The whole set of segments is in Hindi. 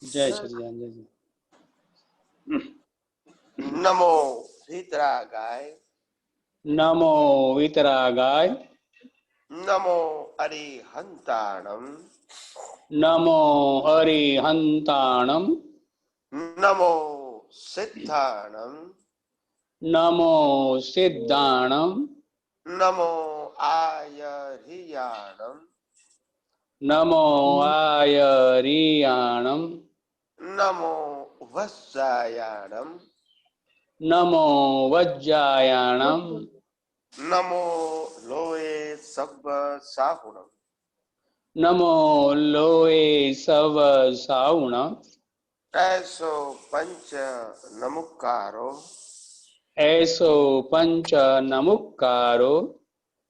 जय सच्चिदानंद। जय जी। नमो वीतरागाय, नमो वीतरागाय, नमो अरिहंताणम, नमो अरिहंताणम, नमो सिद्धाणम, नमो सिद्धाणम, नमो आयर्याणम, नमो आयरियाणम, नमो वत्सायाणम, नमो वज्जायाणम, नमो लोए सब्ब साहुणम, नमो लोए सव साउण, ऐसो पंच नमुकारो, ऐसो पंच नमुक्कारो,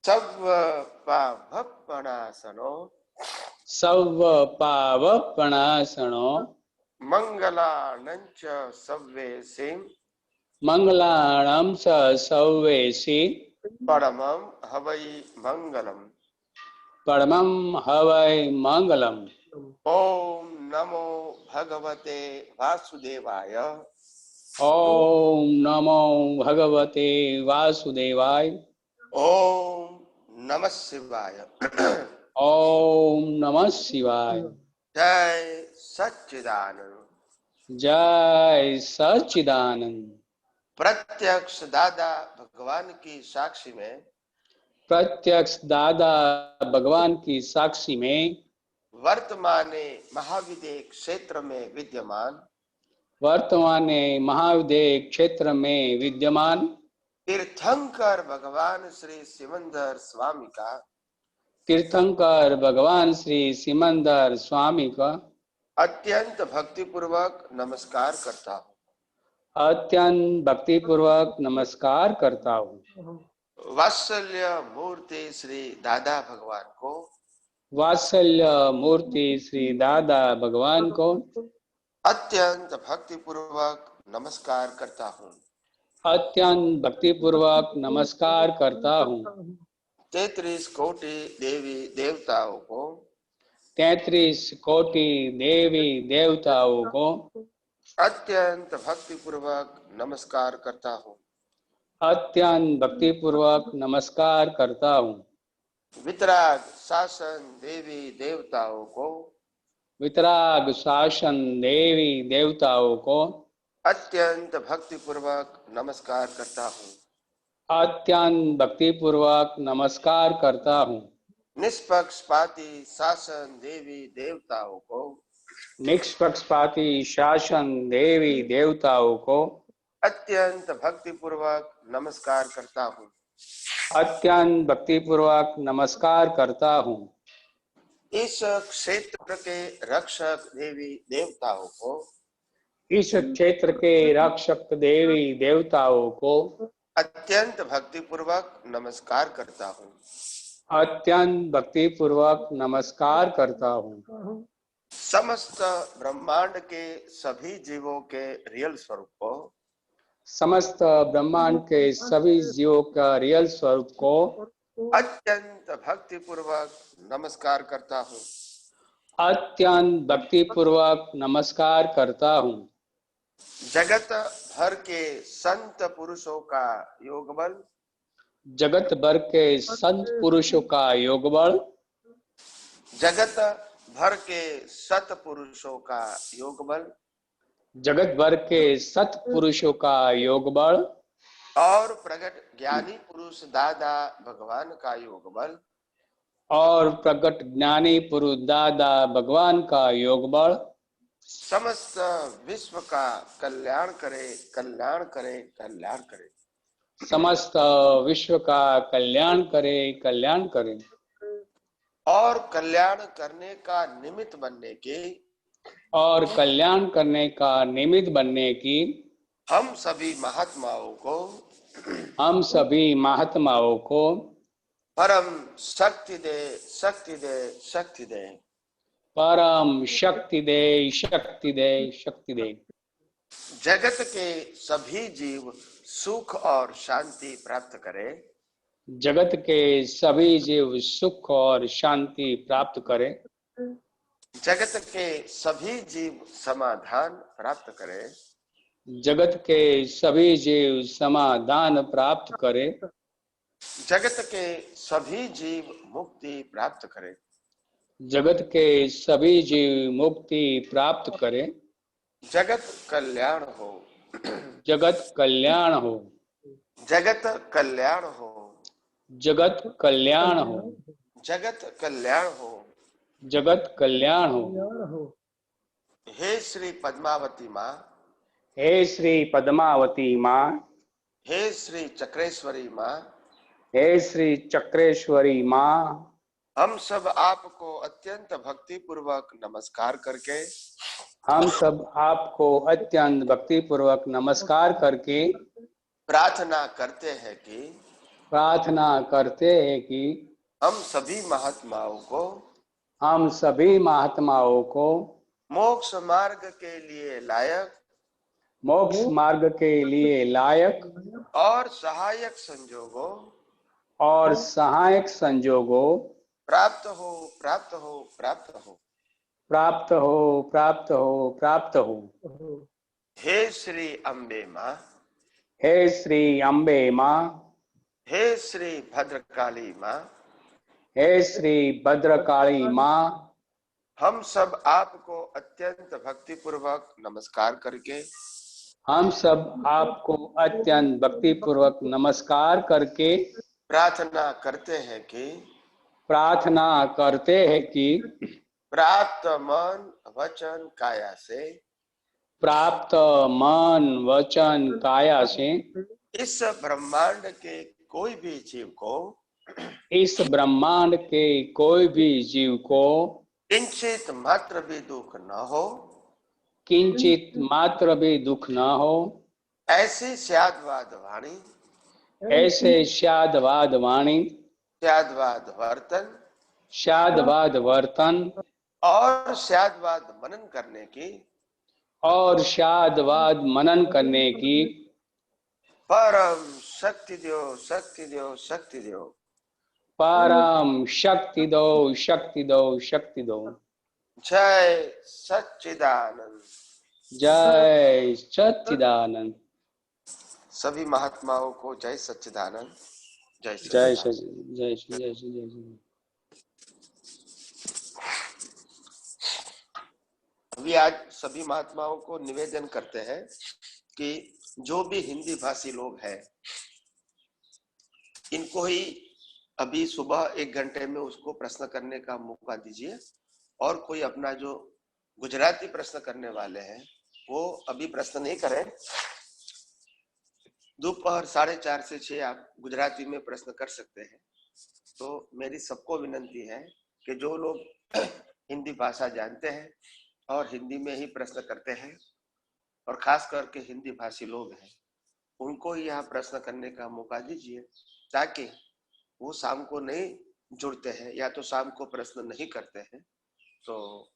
सब्ब पाभपणासनो, सव पावपणासनो, मंगलानंच सव्वेसिं, मंगलाणं स सव्वेसि, परमं हवै मंगलम। परमं हवै मंगलम्। ओम नमो भगवते वासुदेवाय, ओम नमो भगवते वासुदेवाय, ओम नमः शिवाय। ओम नमः शिवाय। जय सच्चिदानंद। जय सच्चिदानंद। प्रत्यक्ष दादा भगवान की साक्षी में, प्रत्यक्ष दादा भगवान की साक्षी में, वर्तमाने महाविदेह क्षेत्र में विद्यमान, वर्तमाने महाविदेह क्षेत्र में विद्यमान, तीर्थंकर भगवान श्री सिमंदर स्वामी का, तीर्थंकर भगवान श्री सिमंदर स्वामी का अत्यंत भक्तिपूर्वक नमस्कार करता हूँ। अत्यंत भक्तिपूर्वक नमस्कार करता हूँ। वात्सल्य मूर्ति श्री दादा भगवान को, वात्सल्य मूर्ति श्री दादा भगवान को अत्यंत भक्तिपूर्वक नमस्कार करता हूँ। अत्यंत भक्तिपूर्वक नमस्कार करता हूँ। 33 कोटि देवी देवताओं को, 33 कोटि देवी देवताओं को अत्यंत भक्तिपूर्वक नमस्कार करता हूँ। अत्यंत भक्तिपूर्वक नमस्कार करता हूँ। वितराग शासन देवी देवताओं को, वितराग शासन देवी देवताओं को अत्यंत भक्तिपूर्वक नमस्कार करता हूँ। अत्यंत भक्तिपूर्वक नमस्कार करता हूँ। निष्पक्षपाती शासन देवी देवताओं को, निष्पक्षपाती शासन देवी देवताओं को अत्यंत भक्तिपूर्वक नमस्कार करता हूँ। अत्यंत भक्तिपूर्वक नमस्कार करता हूँ। इस क्षेत्र के रक्षक देवी देवताओं को, इस क्षेत्र के रक्षक देवी देवताओं को अत्यंत भक्तिपूर्वक नमस्कार करता हूँ। अत्यंत भक्तिपूर्वक नमस्कार करता हूँ। समस्त ब्रह्मांड के सभी जीवों के रियल स्वरूप को, समस्त ब्रह्मांड के सभी जीवों का रियल स्वरूप को अत्यंत भक्तिपूर्वक नमस्कार करता हूँ। अत्यंत भक्तिपूर्वक नमस्कार करता हूँ। जगत भर के संत पुरुषों का योग बल, जगत भर के संत पुरुषों का योग बल, जगत भर के सत पुरुषों का योग बल, जगत भर के सत पुरुषों का योग बल और प्रगट ज्ञानी पुरुष दादा भगवान का योग बल, और प्रगट ज्ञानी पुरुष दादा भगवान का योग बल समस्त विश्व का कल्याण करे, कल्याण करे, कल्याण करे। समस्त विश्व का कल्याण करे, कल्याण करे। और कल्याण करने का निमित्त बनने की, और कल्याण करने का निमित्त बनने की हम सभी महात्माओं को, हम सभी महात्माओं को परम शक्ति दे, शक्ति दे, शक्ति दे। परम शक्ति दे, शक्ति दे, शक्ति दे। जगत के सभी जीव सुख और शांति प्राप्त करे, जगत के सभी जीव सुख और शांति प्राप्त करें, जगत के सभी जीव समाधान प्राप्त करें। जगत के सभी जीव समाधान प्राप्त करें। जगत के सभी जीव मुक्ति प्राप्त करें। जगत के सभी जीव मुक्ति प्राप्त करें। जगत कल्याण हो। जगत कल्याण हो। जगत कल्याण हो। जगत कल्याण हो। जगत कल्याण हो। जगत कल्याण हो। हे श्री पद्मावती माँ। हे श्री पद्मावती माँ। हे श्री चक्रेश्वरी माँ। हे श्री चक्रेश्वरी माँ। हम सब आपको अत्यंत भक्ति पूर्वक नमस्कार करके हम सब आपको अत्यंत भक्ति पूर्वक नमस्कार करके प्रार्थना करते हैं कि हम सभी महात्माओं को मोक्ष मार्ग के लिए लायक और सहायक संजोगों प्राप्त हो। हे श्री अम्बे माँ। हे श्री अम्बे माँ। हे श्री भद्रकाली माँ। हे श्री भद्रकाली माँ। हम सब आपको अत्यंत भक्ति पूर्वक नमस्कार करके प्रार्थना करते हैं कि प्राप्त मन वचन काया से इस ब्रह्मांड के कोई भी जीव को किंचित मात्र भी दुख न हो। ऐसे स्याद्वाद वाणी स्याद्वाद वर्तन और स्याद्वाद मनन करने की परम शक्ति दो। परम शक्ति दो। जय सच्चिदानंद। जय सच्चिदानंद। सभी महात्माओं को जय सच्चिदानंद। जय जय अभी आज सभी महात्माओं को निवेदन करते हैं कि जो भी हिंदी भाषी लोग हैं इनको ही अभी सुबह 1 घंटे में उसको प्रश्न करने का मौका दीजिए, और कोई अपना जो गुजराती प्रश्न करने वाले हैं वो अभी प्रश्न नहीं करें। दोपहर 4:30 से 6 आप गुजराती में प्रश्न कर सकते हैं। तो मेरी सबको विनंती है कि जो लोग हिंदी भाषा जानते हैं और हिंदी में ही प्रश्न करते हैं और खास करके हिंदी भाषी लोग हैं उनको ही यहाँ प्रश्न करने का मौका दीजिए, ताकि वो शाम को नहीं जुड़ते हैं या तो शाम को प्रश्न नहीं करते हैं। तो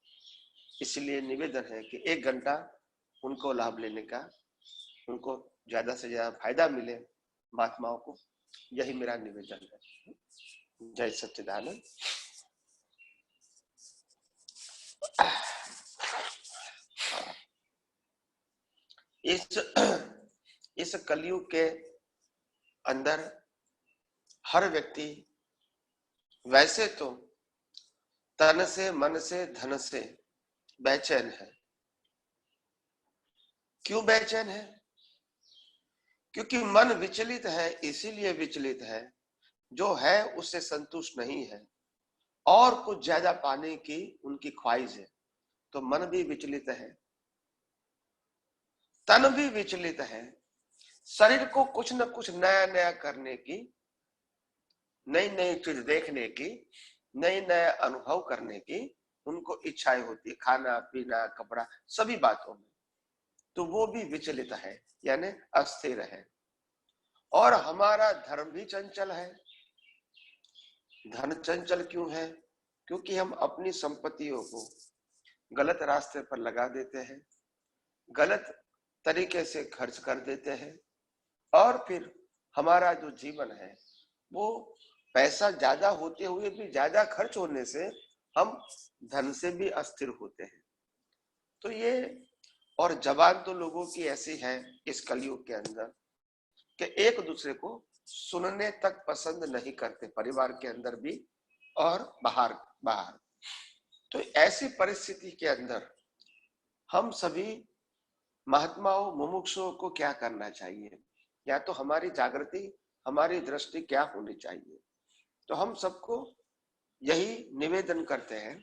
इसलिए निवेदन है कि 1 घंटा उनको लाभ लेने का, उनको ज्यादा से ज्यादा फायदा मिले महात्माओं को, यही मेरा निवेदन है। जय सच्चिदानंद। इस कलयुग के अंदर हर व्यक्ति वैसे तो तन से, मन से, धन से बेचैन है। क्यों बेचैन है? क्योंकि मन विचलित है। इसीलिए विचलित है, जो है उससे संतुष्ट नहीं है और कुछ ज्यादा पाने की उनकी ख्वाहिश है। तो मन भी विचलित है, तन भी विचलित है। शरीर को कुछ न कुछ नया नया करने की, नई नई चीज देखने की, नए नए अनुभव करने की उनको इच्छाएं होती है, खाना पीना कपड़ा सभी बातों में। तो वो भी विचलित है, यानी अस्थिर है। और हमारा धर्म भी चंचल है। धन चंचल क्यों है? क्योंकि हम अपनी संपत्तियों को गलत रास्ते पर लगा देते हैं, गलत तरीके से खर्च कर देते हैं, और फिर हमारा जो जीवन है वो पैसा ज्यादा होते हुए भी ज्यादा खर्च होने से हम धन से भी अस्थिर होते हैं। तो ये, और जबान तो लोगों की ऐसी है इस कलयुग के अंदर कि एक दूसरे को सुनने तक पसंद नहीं करते, परिवार के अंदर भी और बाहर बाहर। तो ऐसी परिस्थिति के अंदर हम सभी महात्माओं मुमुक्षुओं को क्या करना चाहिए, या तो हमारी जागृति, हमारी दृष्टि क्या होनी चाहिए। तो हम सबको यही निवेदन करते हैं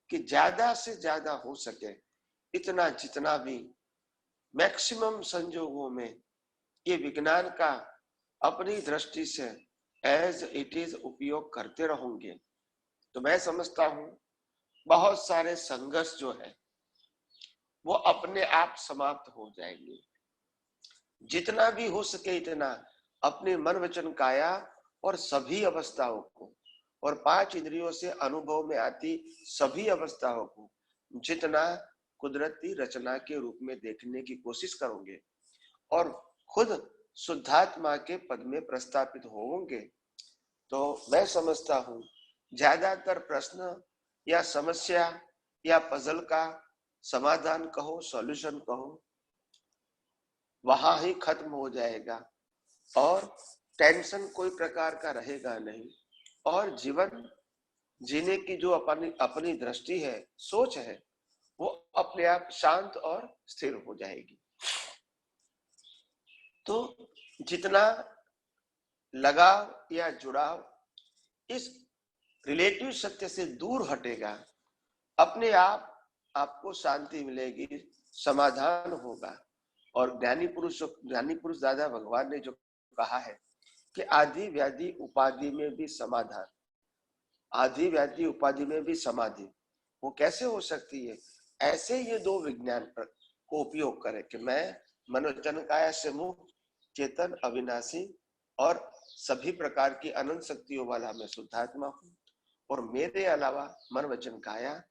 कि ज्यादा से ज्यादा हो सके इतना, जितना भी मैक्सिमम संजोगों में ये विज्ञान का अपनी दृष्टि से एज इट इज उपयोग करते रहोगे तो मैं समझता हूं बहुत सारे संघर्ष जो है वो अपने आप समाप्त हो जाएंगे। जितना भी हो सके इतना अपने मन वचन काया और सभी अवस्थाओं को और 5 इंद्रियों से अनुभव में आती सभी अवस्थाओं को जितना कुदरती रचना के रूप में देखने की कोशिश करोगे और खुद शुद्धात्मा के पद में प्रस्थापित होंगे तो मैं समझता हूं ज्यादातर प्रश्न या समस्या या पजल का समाधान कहो, सॉल्यूशन कहो, वहां ही खत्म हो जाएगा और टेंशन कोई प्रकार का रहेगा नहीं और जीवन जीने की जो अपनी दृष्टि है, सोच है, वो अपने आप शांत और स्थिर हो जाएगी। तो जितना लगाव या जुड़ाव इस रिलेटिव सत्य से दूर हटेगा, अपने आप आपको शांति मिलेगी, समाधान होगा। और ज्ञानी पुरुष दादा भगवान ने जो कहा है कि आदि व्याधि उपाधि में भी समाधान, आदि व्याधि उपाधि में भी समाधि, वो कैसे हो सकती है? ऐसे ये दो विज्ञान को उपयोग करें कि मैं मनोजन काया से मुक्त, चेतन, अविनाशी और सभी प्रकार की अनंत शक्तियों वाला मैं शुद्धात्मा हूँ और मेरे अलावा मन वचन काया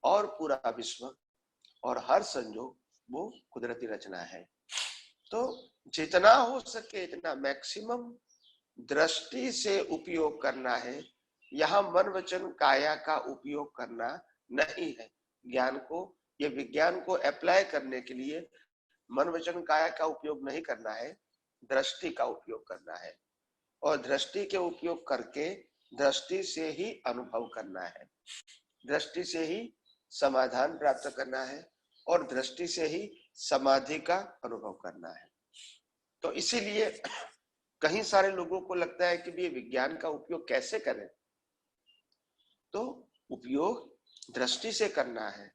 और पूरा विश्व और हर संजोग वो कुदरती रचना है। तो जितना हो सके इतना मैक्सिमम दृष्टि से उपयोग करना है। यहाँ मन वचन काया का उपयोग करना नहीं है। ज्ञान को, ये विज्ञान को अप्लाई करने के लिए मन वचन काया का उपयोग नहीं करना है, दृष्टि का उपयोग करना है और दृष्टि के उपयोग करके दृष्टि से ही अनुभव करना है, दृष्टि से ही समाधान प्राप्त करना है और दृष्टि से ही समाधि का अनुभव करना है। तो इसीलिए कहीं सारे लोगों को लगता है कि ये विज्ञान का उपयोग कैसे करें, तो उपयोग दृष्टि से करना है,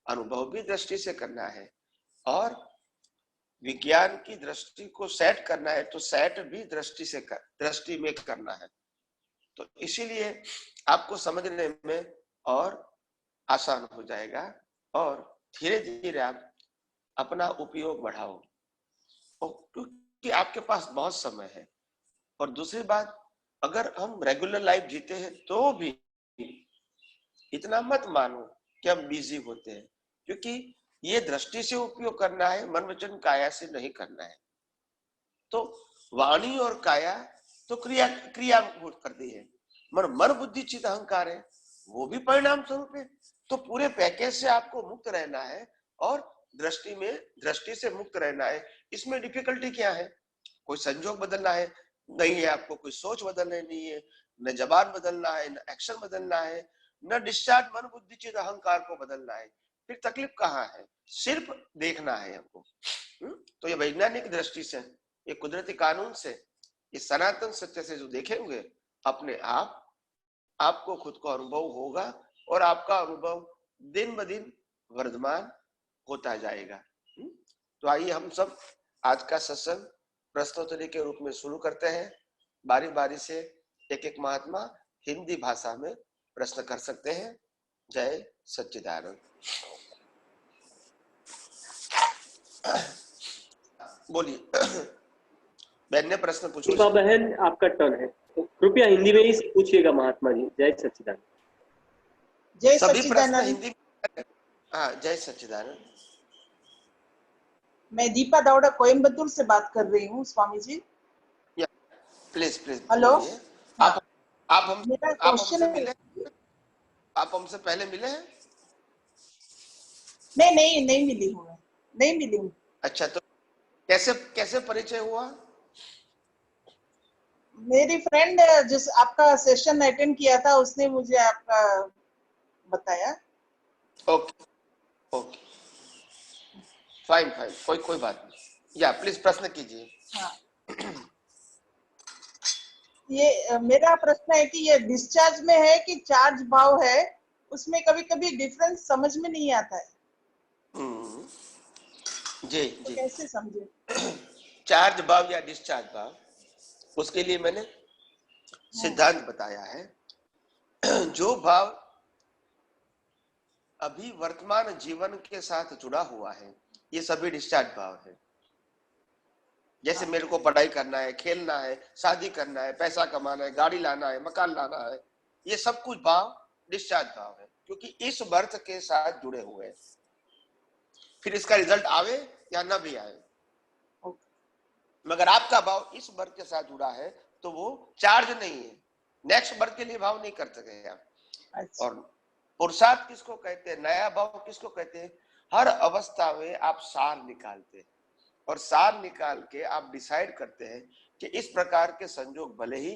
अनुभव भी दृष्टि से करना है और विज्ञान की दृष्टि को सेट करना है तो सेट भी दृष्टि में करना है। तो इसीलिए आपको समझने में और आसान हो जाएगा और धीरे धीरे आप अपना उपयोग बढ़ाओ क्योंकि आपके पास बहुत समय है। और दूसरी बात, अगर हम रेगुलर लाइफ जीते हैं तो भी इतना मत मानो कि हम बिजी होते हैं, क्योंकि ये दृष्टि से उपयोग करना है, मन वचन काया से नहीं करना है। तो वाणी और काया तो क्रिया करती है, मन बुद्धि चित्त अहंकार है, वो भी परिणाम स्वरूप है। तो पूरे पैकेज से आपको मुक्त रहना है और दृष्टि से मुक्त रहना है। इसमें डिफिकल्टी क्या है? कोई संजोग बदलना है नहीं है, आपको कोई सोच बदलनी नहीं है, न जबान बदलना है, न एक्शन बदलना है, न डिस्चार्ज मन बुद्धि चित्त अहंकार को बदलना है। फिर तकलीफ कहाँ है? सिर्फ देखना है हमको। तो ये वैज्ञानिक दृष्टि से, ये कुदरती कानून से, इस सनातन सत्य से जो देखेंगे, अपने आप आपको खुद को अनुभव होगा और आपका अनुभव दिन ब दिन वर्धमान होता जाएगा। तो आइए हम सब आज का सत्संग प्रश्नोत्तरी के रूप में शुरू करते हैं। बारी बारी से एक एक महात्मा हिंदी भाषा में प्रश्न कर सकते हैं। जय सच्चिदानंद। बोलिए बहन ने प्रश्न पूछा। बहन आपका टर्न है, तो कृपया हिंदी में ही पूछिएगा महात्मा जी। जय सच्चिदानंद। जय सभी प्रश्न सच्चिदानंद। हिंदी में। हाँ, जय सच्चिदानंद। मैं दीपा दावड़ा कोयम्बतूर से बात कर रही हूँ स्वामी जी। Please hello. आप हम मेरा आप क्वेश्चन हमसे मिले। आप हमसे पहले मिले हैं? नहीं मिली हूँ मैं, नहीं मिली हूँ। अच्छा, तो कैसे कैसे परिचय हुआ? मेरी फ्रेंड जिस आपका सेशन अटेंड किया था उसने मुझे आपका बताया। ओके ओके, फाइन फाइन, कोई बात नहीं। या प्लीज प्रश्न कीजिए। हाँ, ये मेरा प्रश्न है कि ये डिस्चार्ज में है कि चार्ज भाव है, उसमें कभी कभी डिफरेंस समझ में नहीं आता है, हम्म, जी तो जी। कैसे समझे? चार्ज भाव या डिस्चार्ज भाव, उसके लिए मैंने हाँ, सिद्धांत बताया है। जो भाव अभी वर्तमान जीवन के साथ जुड़ा हुआ है, ये सभी डिस्चार्ज भाव है। जैसे हाँ, मेरे को पढ़ाई करना है, खेलना है, शादी करना है, पैसा कमाना है, गाड़ी लाना है, मकान लाना है, ये सब कुछ भाव डिस्चार्ज भाव है, क्योंकि इस बर्थ के साथ जुड़े हुए हैं। फिर इसका रिजल्ट आवे या न भी आए, ओके, मगर आपका भाव इस बर्थ के साथ जुड़ा है तो वो चार्ज नहीं है, नेक्स्ट बर्थ के लिए भाव नहीं कर सके आप। अच्छा, और पुरुषार्थ किसको कहते हैं, नया भाव किसको कहते हैं? हर अवस्था में आप सार निकालते हैं और सार निकाल के आप डिसाइड करते हैं कि इस प्रकार के संजोग भले ही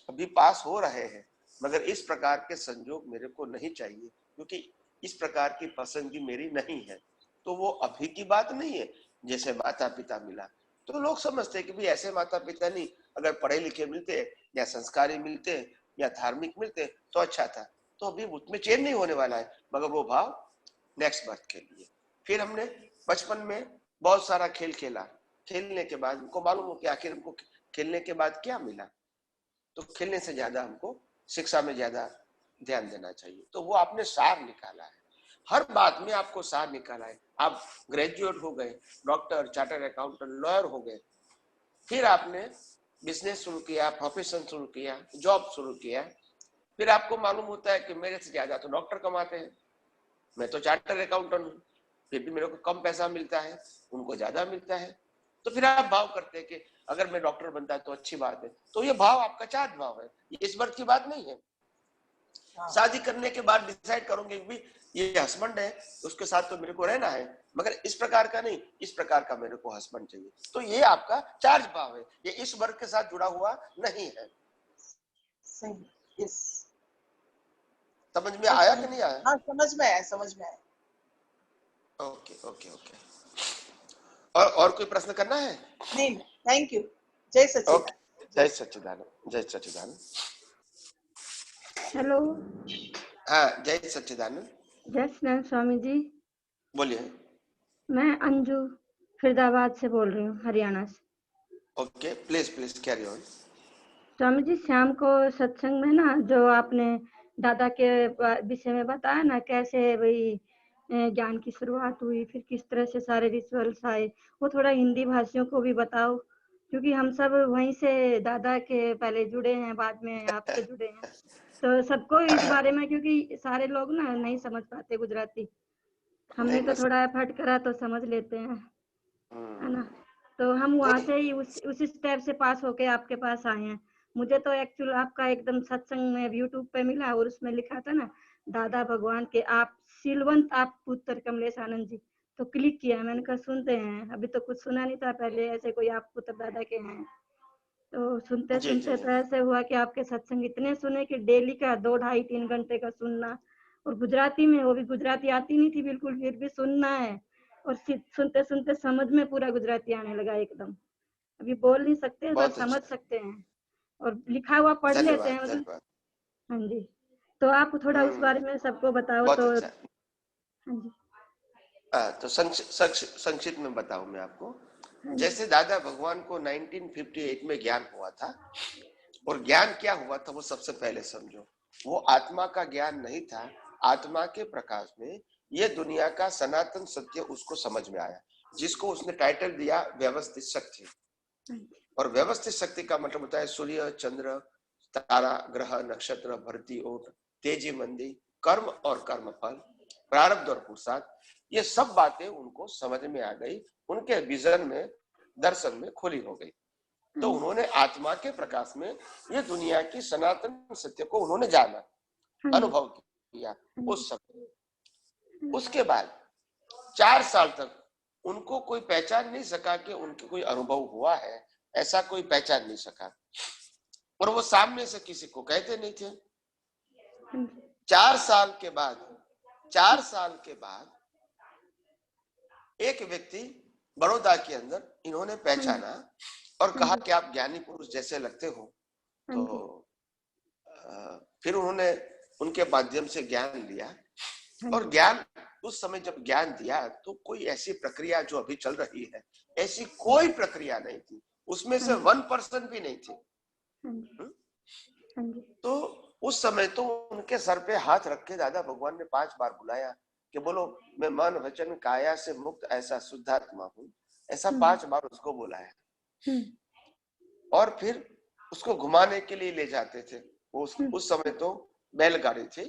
अभी पास हो रहे हैं, मगर इस प्रकार के संजोग मेरे को नहीं चाहिए, क्योंकि इस प्रकार की पसंदगी मेरी नहीं है। तो वो अभी की बात नहीं है। जैसे माता पिता मिला तो लोग समझते हैं कि भाई ऐसे माता पिता नहीं, अगर पढ़े लिखे मिलते या संस्कारी मिलते या धार्मिक मिलते तो अच्छा था। तो अभी उसमें चेंज नहीं होने वाला है, मगर वो भाव नेक्स्ट बर्थ के लिए। फिर हमने बचपन में बहुत सारा खेल खेला, खेलने के बाद हमको मालूम हो कि आखिर हमको खेलने के बाद क्या मिला, तो खेलने से ज्यादा हमको शिक्षा में ज्यादा ध्यान देना चाहिए। तो वो आपने सार निकाला है, हर बात में आपको सार निकाला है। आप ग्रेजुएट हो गए, डॉक्टर, चार्टर्ड अकाउंटेंट, लॉयर हो गए, फिर आपने बिजनेस शुरू किया, प्रोफेशन शुरू किया, जॉब शुरू किया, फिर आपको मालूम होता है कि मेरे से ज्यादा तो डॉक्टर कमाते हैं, मैं तो चार्टर्ड अकाउंटेंट हूँ, फिर भी मेरे को कम पैसा मिलता है, उनको ज्यादा मिलता है। तो फिर आप भाव करते हैं कि अगर मैं डॉक्टर बनता है तो अच्छी बात है। तो ये भाव आपका चार्ज भाव है, ये इस वर्ष की बात नहीं है। हाँ, शादी करने के बाद डिसाइड करोगे कि ये हस्बैंड है, उसके साथ तो मेरे को रहना है, मगर इस प्रकार का नहीं, इस प्रकार का मेरे को हस्बैंड चाहिए। तो ये आपका चार्ज भाव है, ये इस वर्ग के साथ जुड़ा हुआ नहीं है। सही, यस, समझ में अब आया समझ, कि नहीं आया? हाँ समझ में आया, समझ में आया। Okay okay okay. और कोई प्रश्न करना है? नहीं, थैंक यू। जय ओके, सच्चिदानंद। जय सच्चिदानंद, जय सच्चिदानंद। हेलो। हाँ, जय सच्चिदानंद, जय सच्चिदानंद स्वामी जी। बोलिए। मैं अंजू फरीदाबाद से बोल रही हूँ, हरियाणा से। Okay, please please carry on. Swami ji, शाम को सत्संग में ना जो आपने दादा के विषय में बताया ना, कैसे भाई ज्ञान की शुरुआत हुई, फिर किस तरह से सारे रिचुअल्स आए, वो थोड़ा हिंदी भाषियों को भी बताओ, क्योंकि हम सब वहीं से दादा के पहले जुड़े हैं, बाद में आपसे जुड़े हैं, तो सबको इस बारे में, क्योंकि सारे लोग ना नहीं समझ पाते गुजराती। हमने नहीं, तो मैं थोड़ा एफर्ट करा तो समझ लेते हैं, है ना। तो हम वहां नहीं, से ही उस स्टेप से पास होके आपके पास आए हैं। मुझे तो एक्चुअल आपका एकदम सत्संग में यूट्यूब पे मिला और उसमें लिखा था ना, दादा भगवान के आप सिलवंत आप पुत्र कमलेश आनंद जी, तो क्लिक किया, मैंने कहा सुनते हैं। अभी तो कुछ सुना नहीं था पहले ऐसे कोई आप पुत्र दादा के हैं, तो सुनते जी जी सुनते जी, तो ऐसे हुआ कि आपके सत्संग इतने सुने कि डेली का 2 ढाई 3 घंटे का सुनना, और गुजराती में, वो भी गुजराती आती नहीं थी बिल्कुल, फिर भी सुनना है, और सुनते सुनते समझ में पूरा गुजराती आने लगा एकदम। अभी बोल नहीं सकते पर बहुत समझ अच्छा, सकते हैं, और लिखा हुआ पढ़ लेते धन्यवाद हैं मतलब। धन्यवाद। हाँ जी, तो आप थोड़ा उस बारे में सबको बताओ बहुत तो। अच्छा। हाँ जी। तो संक्षिप्त में बताऊं मैं आपको। हाँ जी। जैसे दादा भगवान को 1958 में ज्ञान हुआ था, और ज्ञान क्या हुआ था वो सबसे पहले समझो। वो आत्मा का ज्ञान नहीं था, आत्मा के प्रकाश में ये दुनिया का सनातन सत्य उसको समझ में आया, जिसको उसने टाइटल दिया व्यवस्थित शक्ति। हाँ जी। और व्यवस्थित शक्ति का मतलब होता है सूर्य, चंद्र, तारा, ग्रह, नक्षत्र, भरती, ओट, तेजी, मंदी, कर्म और कर्म फल, प्रारब्ध और पुरुषार्थ, ये सब बातें उनको समझ में आ गई, उनके विजन में, दर्शन में खुली हो गई। तो उन्होंने आत्मा के प्रकाश में ये दुनिया की सनातन सत्य को उन्होंने जाना, हाँ जी। अनुभव किया। किया उस समय। उसके बाद 4 साल तक उनको कोई पहचान नहीं सका कि उनके कोई अनुभव हुआ है, ऐसा कोई पहचान नहीं सका, और वो सामने से किसी को कहते नहीं थे। 4 साल के बाद एक व्यक्ति बड़ौदा के अंदर इन्होंने पहचाना और कहा कि आप ज्ञानी पुरुष जैसे लगते हो। तो फिर उन्होंने उनके माध्यम से ज्ञान लिया, और ज्ञान उस समय जब ज्ञान दिया तो कोई ऐसी प्रक्रिया जो अभी चल रही है, ऐसी कोई प्रक्रिया नहीं थी, उसमें से 1% भी नहीं थी। तो उस समय तो उनके सर पे हाथ रख के दादा भगवान ने 5 बार बुलाया कि बोलो मैं मन वचन काया से मुक्त ऐसा शुद्धात्मा हूँ, ऐसा 5 बार उसको बुलाया। और फिर उसको घुमाने के लिए ले जाते थे। उस समय तो बैलगाड़ी थी,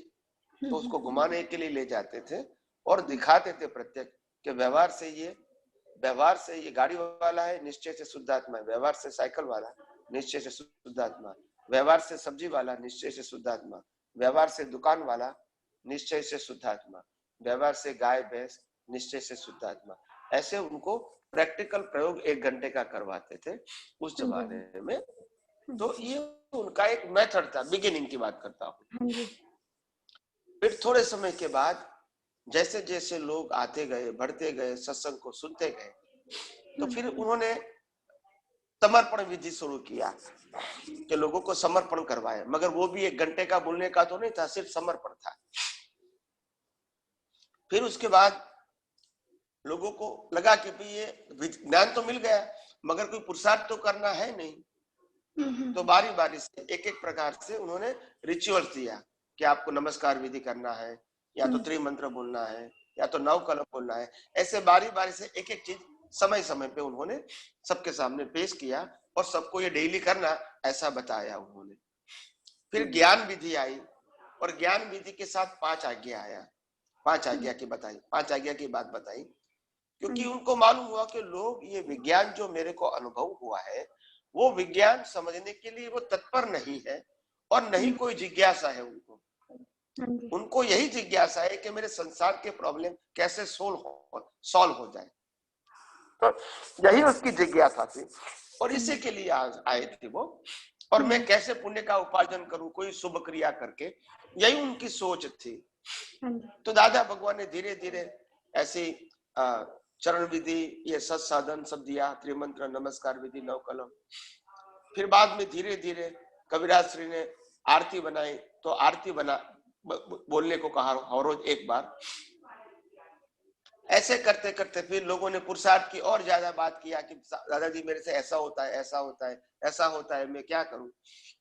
तो उसको घुमाने के लिए ले जाते थे और दिखाते थे प्रत्यक्ष कि व्यवहार से ये गाड़ी वाला है, निश्चय से शुद्धात्मा है। व्यवहार से साइकिल वाला, निश्चय से शुद्धात्मा। व्यवहार से सब्जी वाला, निश्चय से शुद्धात्मा। व्यवहार से दुकान वाला, निश्चय से शुद्धात्मा। व्यवहार से गाय भैंस, निश्चय से शुद्धात्मा। ऐसे उनको प्रैक्टिकल प्रयोग 1 घंटे का करवाते थे उस जमाने में। तो ये उनका एक मेथड था। बिगिनिंग की बात करता हूँ। फिर थोड़े समय के बाद जैसे जैसे लोग आते गए, बढ़ते गए, सत्संग को सुनते गए, तो फिर उन्होंने समर्पण विधि शुरू किया कि लोगों को समर्पण करवाए। मगर वो भी 1 घंटे का बोलने का तो नहीं था, सिर्फ समर्पण था। फिर उसके बाद लोगों को लगा कि भाई ये ज्ञान तो मिल गया, मगर कोई पुरुषार्थ तो करना है नहीं। तो बारी बारी से एक प्रकार से उन्होंने रिचुअल्स दिया कि आपको नमस्कार विधि करना है, या तो त्रिमंत्र बोलना है, या तो 9 कलम बोलना है। ऐसे बारी बारी से एक चीज समय समय पे उन्होंने सबके सामने पेश किया, और सबको ये डेली करना ऐसा बताया उन्होंने। फिर ज्ञान विधि आई, और ज्ञान विधि के साथ 5 आज्ञा आया। 5 आज्ञा की बताई, 5 आज्ञा की बात बताई, क्योंकि उनको मालूम हुआ कि लोग ये विज्ञान जो मेरे को अनुभव हुआ है, वो विज्ञान समझने के लिए वो तत्पर नहीं है, और नहीं कोई जिज्ञासा है उनको यही जिज्ञासा है कि मेरे संसार के प्रॉब्लम कैसे सॉल्व हो जाए। तो यही उसकी जिज्ञासा थी, और इसी के लिए आए थे वो। और मैं कैसे पुण्य का उपार्जन करूं कोई शुभ क्रिया करके, यही उनकी सोच थी। तो दादा भगवान ने धीरे धीरे ऐसी चरण विधि, ये सत्साधन सब दिया, त्रिमंत्र, नमस्कार विधि, 9 कलम। फिर बाद में धीरे धीरे कबीराज श्री ने आरती बनाई, तो आरती बोलने को कहा हर रोज 1 बार। ऐसे करते करते फिर लोगों ने पुरुषार्थ की और ज्यादा बात किया कि दादाजी मेरे से ऐसा होता है, ऐसा होता है, ऐसा होता है, मैं क्या करूं,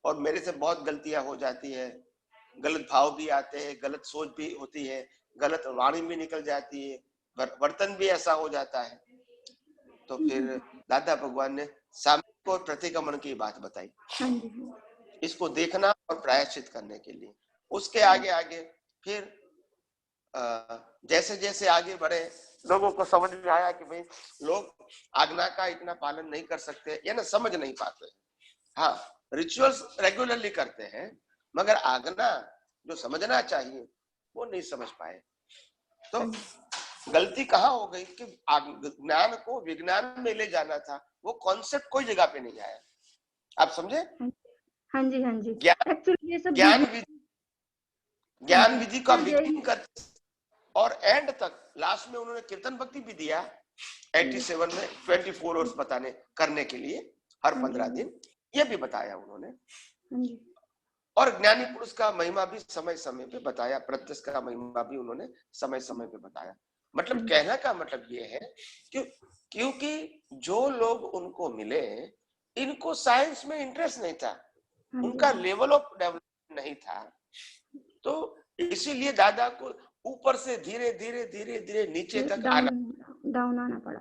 और मेरे से बहुत गलतियां हो जाती है, गलत भाव भी आते हैं, गलत सोच भी होती है, गलत वाणी भी निकल जाती है, वर्तन भी ऐसा हो जाता है। तो फिर दादा भगवान ने सामयिक और प्रतिक्रमण की बात बताई, इसको देखना और प्रायश्चित करने के लिए। उसके आगे आगे फिर जैसे जैसे आगे बढ़े, लोगों को समझ में आया कि भाई लोग आज्ञा का इतना पालन नहीं कर सकते, या ना समझ नहीं पाते। हाँ, रिचुअल्स रेगुलरली करते हैं, मगर आज्ञा जो समझना चाहिए वो नहीं समझ पाए। तो गलती कहाँ हो गई कि ज्ञान को विज्ञान में ले जाना था, वो कॉन्सेप्ट कोई जगह पे नहीं आया। आप समझे? हाँ जी, हाँ जी। एक्चुअली ये सब ज्ञान विधि का बिगिनिंग करते और एंड तक, लास्ट में उन्होंने कीर्तन भक्ति भी दिया 87 में 24 आवर्स बताने करने के लिए, हर 15 दिन, ये भी बताया उन्होंने। और ज्ञानी पुरुष का महिमा भी समय समय पे बताया, प्रत्यक्ष का महिमा भी उन्होंने समय समय पे बताया। मतलब कहने का मतलब ये है कि क्योंकि जो लोग उनको मिले, इनको साइंस में इंटरेस्ट नहीं था, उनका लेवल ऑफ डेवलपमेंट नहीं था, तो इसीलिए दादा को ऊपर से धीरे धीरे धीरे धीरे नीचे तक डाउन आना पड़ा।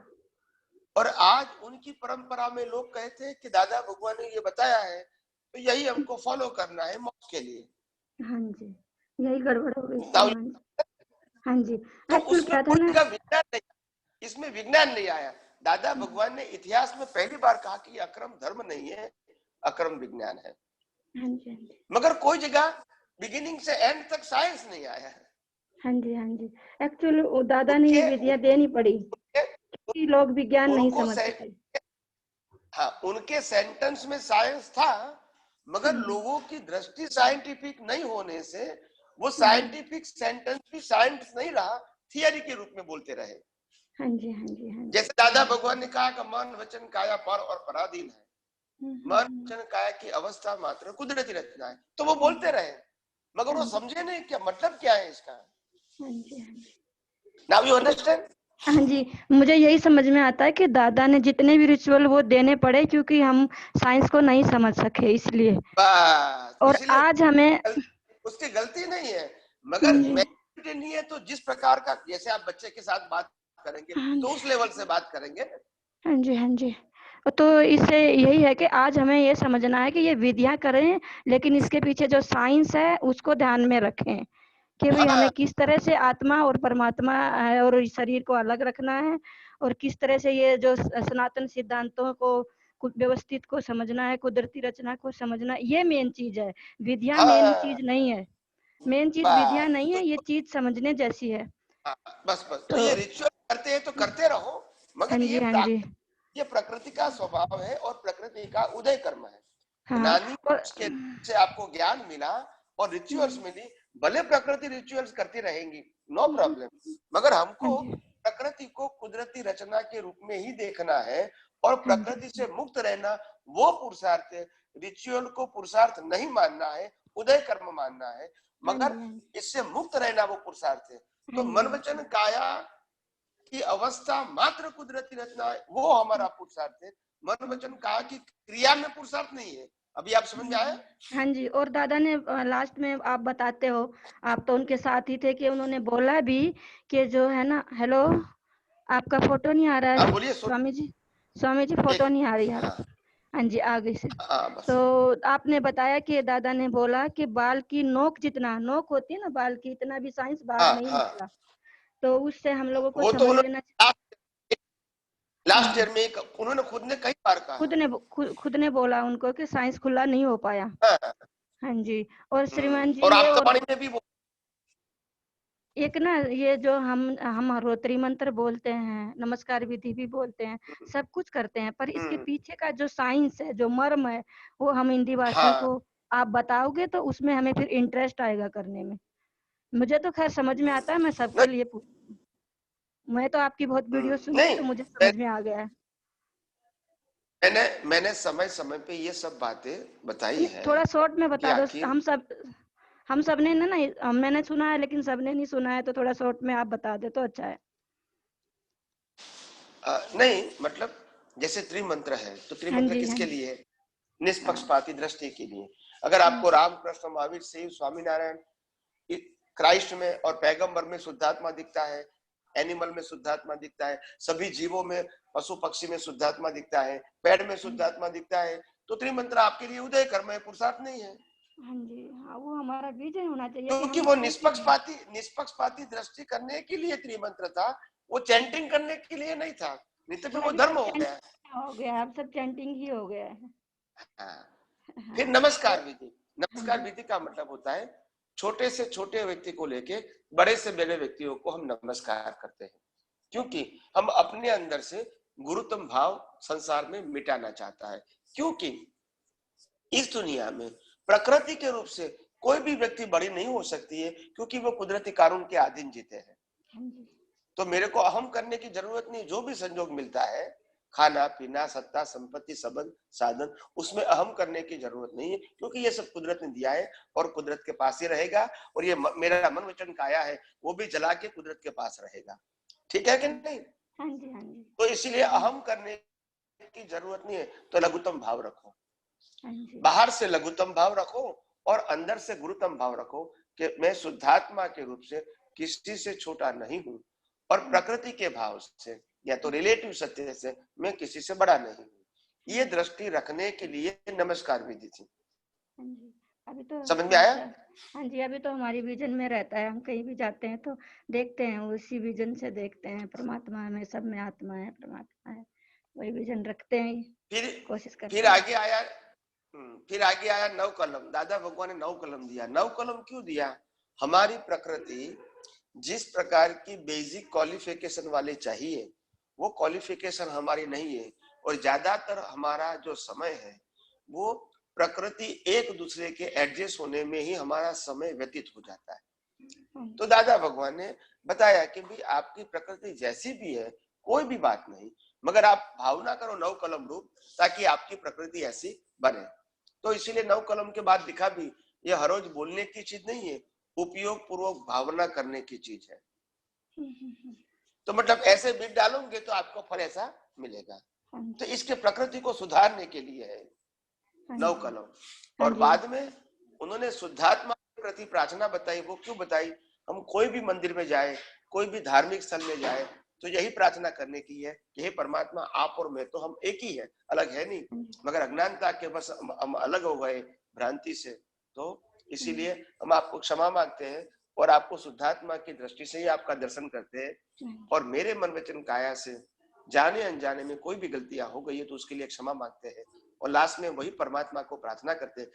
और आज उनकी परंपरा में लोग कहते हैं कि दादा भगवान ने ये बताया है, तो यही हमको फॉलो करना है मोक्ष के लिए। हाँ जी, यही गड़बड़ हो गई। हाँ जी, तो उसमें कोई विज्ञान नहीं, इसमें विज्ञान नहीं आया। दादा भगवान ने इतिहास में पहली बार कहा कि अक्रम धर्म नहीं है, अक्रम विज्ञान है। मगर कोई जगह बिगिनिंग से एंड तक साइंस नहीं आया है। हाँ जी एक्चुअली दादा ने ये विद्या देनी पड़ी कि लोग विज्ञान नहीं समझ सके। हाँ, उनके सेंटेंस में साइंस था, मगर लोगों की दृष्टि साइंटिफिक नहीं होने से वो साइंटिफिक सेंटेंस भी साइंस नहीं रहा, थियरी के रूप में बोलते रहे। हाँ जी जैसे दादा भगवान ने कहा कि मन वचन काया पर और पराधीन है। मन वचन काया की अवस्था मात्र कुदरती रचना है, तो वो बोलते रहे, मगर वो समझे नहीं क्या मतलब क्या है इसका। Now you understand? हाँ जी, मुझे यही समझ में आता है कि दादा ने जितने भी रिचुअल वो देने पड़े क्योंकि हम साइंस को नहीं समझ सके, इसलिए। और आज हमें उसकी गलती नहीं है, मगर मैच्योरिटी नहीं है, तो जिस प्रकार का, जैसे आप बच्चे के साथ बात करेंगे तो उस लेवल से बात करेंगे। हाँ जी तो इससे यही है कि आज हमें ये समझना है कि ये विधियां करें, लेकिन इसके पीछे जो साइंस है उसको ध्यान में रखें कि भाई हमें किस तरह से आत्मा और परमात्मा और शरीर को अलग रखना है, और किस तरह से ये जो सनातन सिद्धांतों को व्यवस्थित को समझना है, कुदरती रचना को समझना, ये मेन चीज है। विधियां मेन चीज नहीं है, मेन चीज विधियां नहीं है, ये चीज समझने जैसी है। बस तो ये रिचुअल करते हैं तो करते रहो, मगर ये प्रकृति का स्वभाव है और प्रकृति का उदय कर्म है। ज्ञानी के से आपको ज्ञान मिला और रिचुअल्स मिली, भले प्रकृति रिचुअल्स करती रहेंगी, नो प्रॉब्लम, मगर हमको प्रकृति को कुदरती रचना के रूप में ही देखना है और प्रकृति से मुक्त रहना वो पुरुषार्थ है। रिचुअल को पुरुषार्थ नहीं मानना है, उदय कर्म मानना है, मगर इससे मुक्त रहना वो पुरुषार्थ है। तो मन वचन काया की अवस्था मात्र कुदरती रचना है, वो हमारा पुरुषार्थ है। मन वचन काया की क्रिया में पुरुषार्थ नहीं है। अभी आप समझ में आया? हाँ जी, और दादा ने लास्ट में आप बताते हो, आप तो उनके साथ ही थे, कि उन्होंने बोला भी कि जो है ना, हेलो आपका फोटो नहीं आ रहा है। बोलिए स्वामी जी फोटो नहीं आ रही है। हाँ जी, आ गई से। तो आपने बताया कि दादा ने बोला कि बाल की नोक जितना नोक होती है ना, बाल की, इतना भी साइंस बाहर नहीं निकला। तो उससे हम लोगों को समझ लेना चाहिए। लास्ट ईयर में उन्होंने खुद ने कई बार कहा, खुद ने बोला उनको कि साइंस खुला नहीं हो पाया। हाँ जी, और श्रीमान जी और ये आप में भी एक ना, ये जो हम रोत्री मंत्र बोलते हैं, नमस्कार विधि भी बोलते हैं, सब कुछ करते हैं, पर इसके पीछे का जो साइंस है, जो मर्म है, वो हम हिंदी भाषा को आप बताओगे तो उसमें हमें फिर इंटरेस्ट आएगा करने में। मुझे तो खैर समझ में आता है, मैं सबके लिए मैं तो आपकी बहुत वीडियो सुनी तो मुझे समझ में आ गया है। मैंने समय समय पे ये सब बातें बताई है। थोड़ा शॉर्ट में बता दो, हम सब ने ना मैंने सुना है लेकिन सबने नहीं सुना है, तो थोड़ा शॉर्ट में आप बता दे तो अच्छा है। नहीं, मतलब जैसे त्रिमंत्र है, तो त्रिमंत्र किसके लिए है? निष्पक्षपाती दृष्टि के लिए। अगर आपको रामकृष्ण महावीर शिव स्वामीनारायण क्राइस्ट में और पैगंबर में शुद्धात्मा दिखता है, एनिमल में शुद्धात्मा दिखता है, सभी जीवों में, पशु पक्षी में शुद्धात्मा दिखता है, पेड़ में शुद्धात्मा दिखता है, तो त्रिमंत्र आपके लिए उदय कर्म है, पुरुषार्थ नहीं है। हाँ जी, हाँ, वो हमारा विजन होना चाहिए, क्योंकि वो निष्पक्षपाती दृष्टि करने के लिए त्रिमंत्र था, वो चैंटिंग करने के लिए नहीं था, नहीं तो फिर वो धर्म हो गया। अब सब चैंटिंग ही हो गया है। फिर नमस्कार विधि का मतलब होता है छोटे से छोटे व्यक्ति को लेके बड़े से बड़े व्यक्तियों को हम नमस्कार करते हैं, क्योंकि हम अपने अंदर से गुरुत्म भाव संसार में मिटाना चाहता है। क्योंकि इस दुनिया में प्रकृति के रूप से कोई भी व्यक्ति बड़ी नहीं हो सकती है, क्योंकि वो कुदरती कानून के अधीन जीते हैं। तो मेरे को अहम करने की जरूरत नहीं। जो भी संयोग मिलता है, खाना पीना, सत्ता संपत्ति, संबंध साधन, उसमें अहम करने की जरूरत नहीं है, क्योंकि ये सब कुदरत ने दिया है और कुदरत के पास ही रहेगा। और ये मेरा मन वचन काया है, वो भी जला के कुदरत के पास रहेगा। ठीक है कि नहीं? हाँ जी, हाँ जी। तो इसलिए अहम करने की जरूरत नहीं है, तो लघुतम भाव रखो। बाहर से लघुतम भाव रखो और अंदर से गुरुतम भाव रखो कि मैं शुद्धात्मा के रूप से किसी से छोटा नहीं हूं, और प्रकृति के भाव से या तो रिलेटिव सत्य से मैं किसी से बड़ा नहीं हूं। ये दृष्टि रखने के लिए नमस्कार विधि थी। अभी तो समझ में आया? हाँ जी, अभी तो हमारी विजन में रहता है, हम कहीं भी जाते हैं तो देखते हैं, उसी विजन से देखते हैं, परमात्मा में, सब में आत्मा है, परमात्मा है, वही विजन रखते हैं, कोशिश करते हैं। फिर आगे आया फिर आगे आया नव कलम। दादा भगवान ने नव कलम दिया। नव कलम क्यों दिया? हमारी प्रकृति जिस प्रकार की बेसिक क्वालिफिकेशन वाले चाहिए वो क्वालिफिकेशन हमारी नहीं है, और ज्यादातर हमारा जो समय है वो प्रकृति एक दूसरे के एडजस्ट होने में ही हमारा समय व्यतीत हो जाता है। तो दादा भगवान ने बताया कि भाई आपकी प्रकृति जैसी भी है कोई भी बात नहीं, मगर आप भावना करो नव कलम रूप, ताकि आपकी प्रकृति ऐसी बने। तो इसीलिए नव कलम के बाद लिखा भी, ये हर रोज बोलने की चीज नहीं है, उपयोग पूर्वक भावना करने की चीज है। तो मतलब ऐसे बीज डालोगे तो आपको फल ऐसा मिलेगा। तो इसके प्रकृति को सुधारने के लिए है नव कलम। और बाद में उन्होंने शुद्धात्मा के प्रति प्रार्थना बताई। वो क्यों बताई? हम कोई भी मंदिर में जाए, कोई भी धार्मिक स्थल में जाए, तो यही प्रार्थना करने की है कि हे परमात्मा, आप और मैं तो हम एक ही है, अलग है नहीं, मगर अज्ञानता के बस हम अलग हो गए भ्रांति से। तो इसीलिए हम आपको क्षमा मांगते हैं और आपको शुद्धात्मा की दृष्टि से ही आपका दर्शन करते हैं, और मेरे मन वचन काया से जाने अनजाने में कोई भी गलतियां हो गई है तो उसके लिए क्षमा मांगते हैं। और लास्ट में वही परमात्मा को प्रार्थना करते हैं,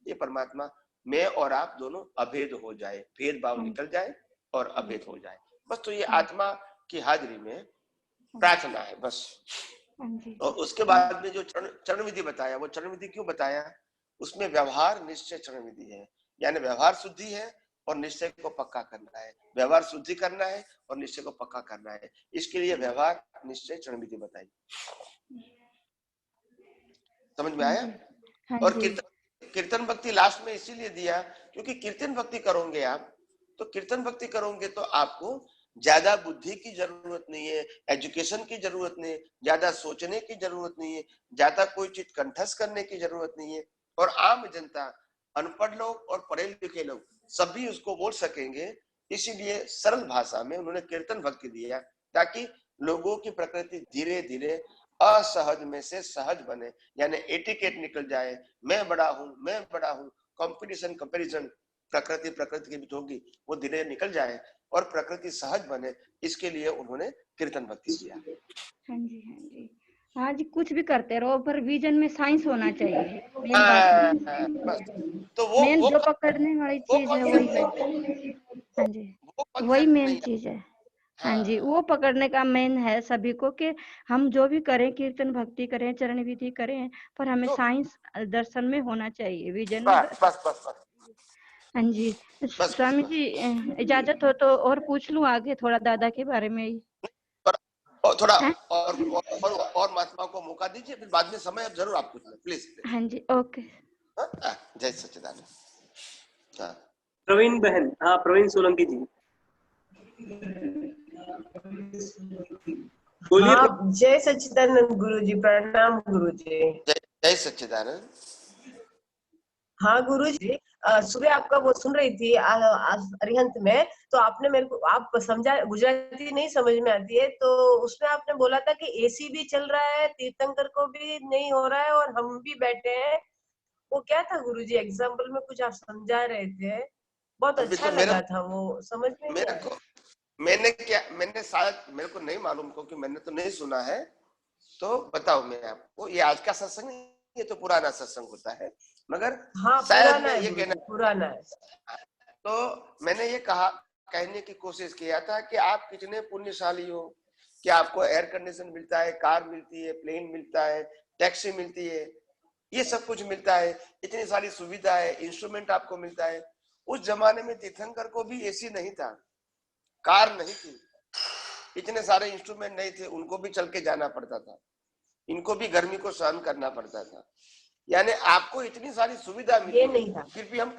ये परमात्मा मैं और आप दोनों अभेद हो जाए, भेदभाव निकल जाए और अभेद हो जाए। बस तो ये आत्मा की हाजिरी में प्रार्थना है बस। और उसके बाद में जो चरण विधि बताया, वो चरण विधि क्यों बताया? उसमें व्यवहार निश्चय चरण विधि है, यानी व्यवहार शुद्धि है और निश्चय को पक्का करना है। व्यवहार शुद्धि करना है और निश्चय को पक्का करना है, इसके लिए व्यवहार निश्चय चरण विधि बताई। समझ में आया? और कीर्तन भक्ति लास्ट में इसीलिए दिया क्योंकि कीर्तन भक्ति करोगे आप, तो कीर्तन भक्ति करोगे तो आपको ज्यादा बुद्धि की जरूरत नहीं है, एजुकेशन की जरूरत नहीं है, ज्यादा सोचने की जरूरत नहीं है, ज्यादा कोई चीज कंठस्थ करने की जरूरत नहीं है। और आम जनता, अनपढ़ लोग और पढ़े लिखे लोग सभी उसको बोल सकेंगे। इसीलिए सरल भाषा में उन्होंने कीर्तन भक्ति दिया, ताकि लोगों की प्रकृति धीरे धीरे असहज में से सहज बने, यानी एटिकेट निकल जाए। मैं बड़ा हूँ, कंपटीशन कंपैरिजन प्रकृति के बीच होगी, वो धीरे निकल जाए और प्रकृति सहज बने। इसके लिए उन्होंने कीर्तन भक्ति दिया। हाँ जी हाँ जी, कुछ भी करते रहो पर विजन में साइंस होना चाहिए, मेन बात। बस तो वो जो पकड़ने वाली चीज है वही है। हाँ जी, वही मेन चीज है। हाँ जी, वो पकड़ने का मेन है सभी को कि हम जो भी करें, कीर्तन भक्ति करें, चरण विधि करें, पर हमें साइंस दर्शन में होना चाहिए, विजन में। बस। हाँ जी स्वामी जी, इजाजत हो तो और पूछ लूं आगे थोड़ा दादा के बारे में ही, और थोड़ा और महात्मा को मौका दीजिए, फिर बाद में समय जरूर आप पूछ लें, प्लीज। हाँ जी, ओके। जय सच्चिदानंद। प्रवीण बहन, हाँ प्रवीण सोलंकी जी बोलिए। जय सच्चिदानंद गुरु जी, प्रणाम गुरु जी। जय सच्चिदानंद। हाँ गुरु जी, सुबह आपका वो सुन रही थी अरिहंत में, तो आपने मेरे को, आप समझा, गुजराती नहीं समझ में आती है, तो उसमें आपने बोला था कि एसी भी चल रहा है, तीर्थंकर को भी नहीं हो रहा है और हम भी बैठे हैं। वो क्या था गुरु जी? एग्जाम्पल में कुछ आप समझा रहे थे, बहुत अच्छा लगा था वो, समझ में नहीं आया। मैंने शायद, मेरे को नहीं मालूम क्योंकि मैंने तो नहीं सुना है, तो बताओ मैं आपको। ये आज का सत्संग, ये तो पुराना सत्संग होता है, मगर हाँ शायद मैं ये कहना, पुराना है। तो मैंने ये कहने की कोशिश किया था कि आप कितने पुण्यशाली हो कि आपको एयर कंडीशन मिलता है, कार मिलती है, प्लेन मिलता है, टैक्सी मिलती है, ये सब कुछ मिलता है, इतनी सारी सुविधा है, इंस्ट्रूमेंट आपको मिलता है। उस जमाने में तीर्थंकर को भी एसी नहीं था, कार नहीं थी, इतने सारे इंस्ट्रूमेंट नहीं थे, उनको भी चल के जाना पड़ता था, इनको भी गर्मी को सहन करना पड़ता था। यानी आपको इतनी सारी सुविधा मिली, फिर भी हम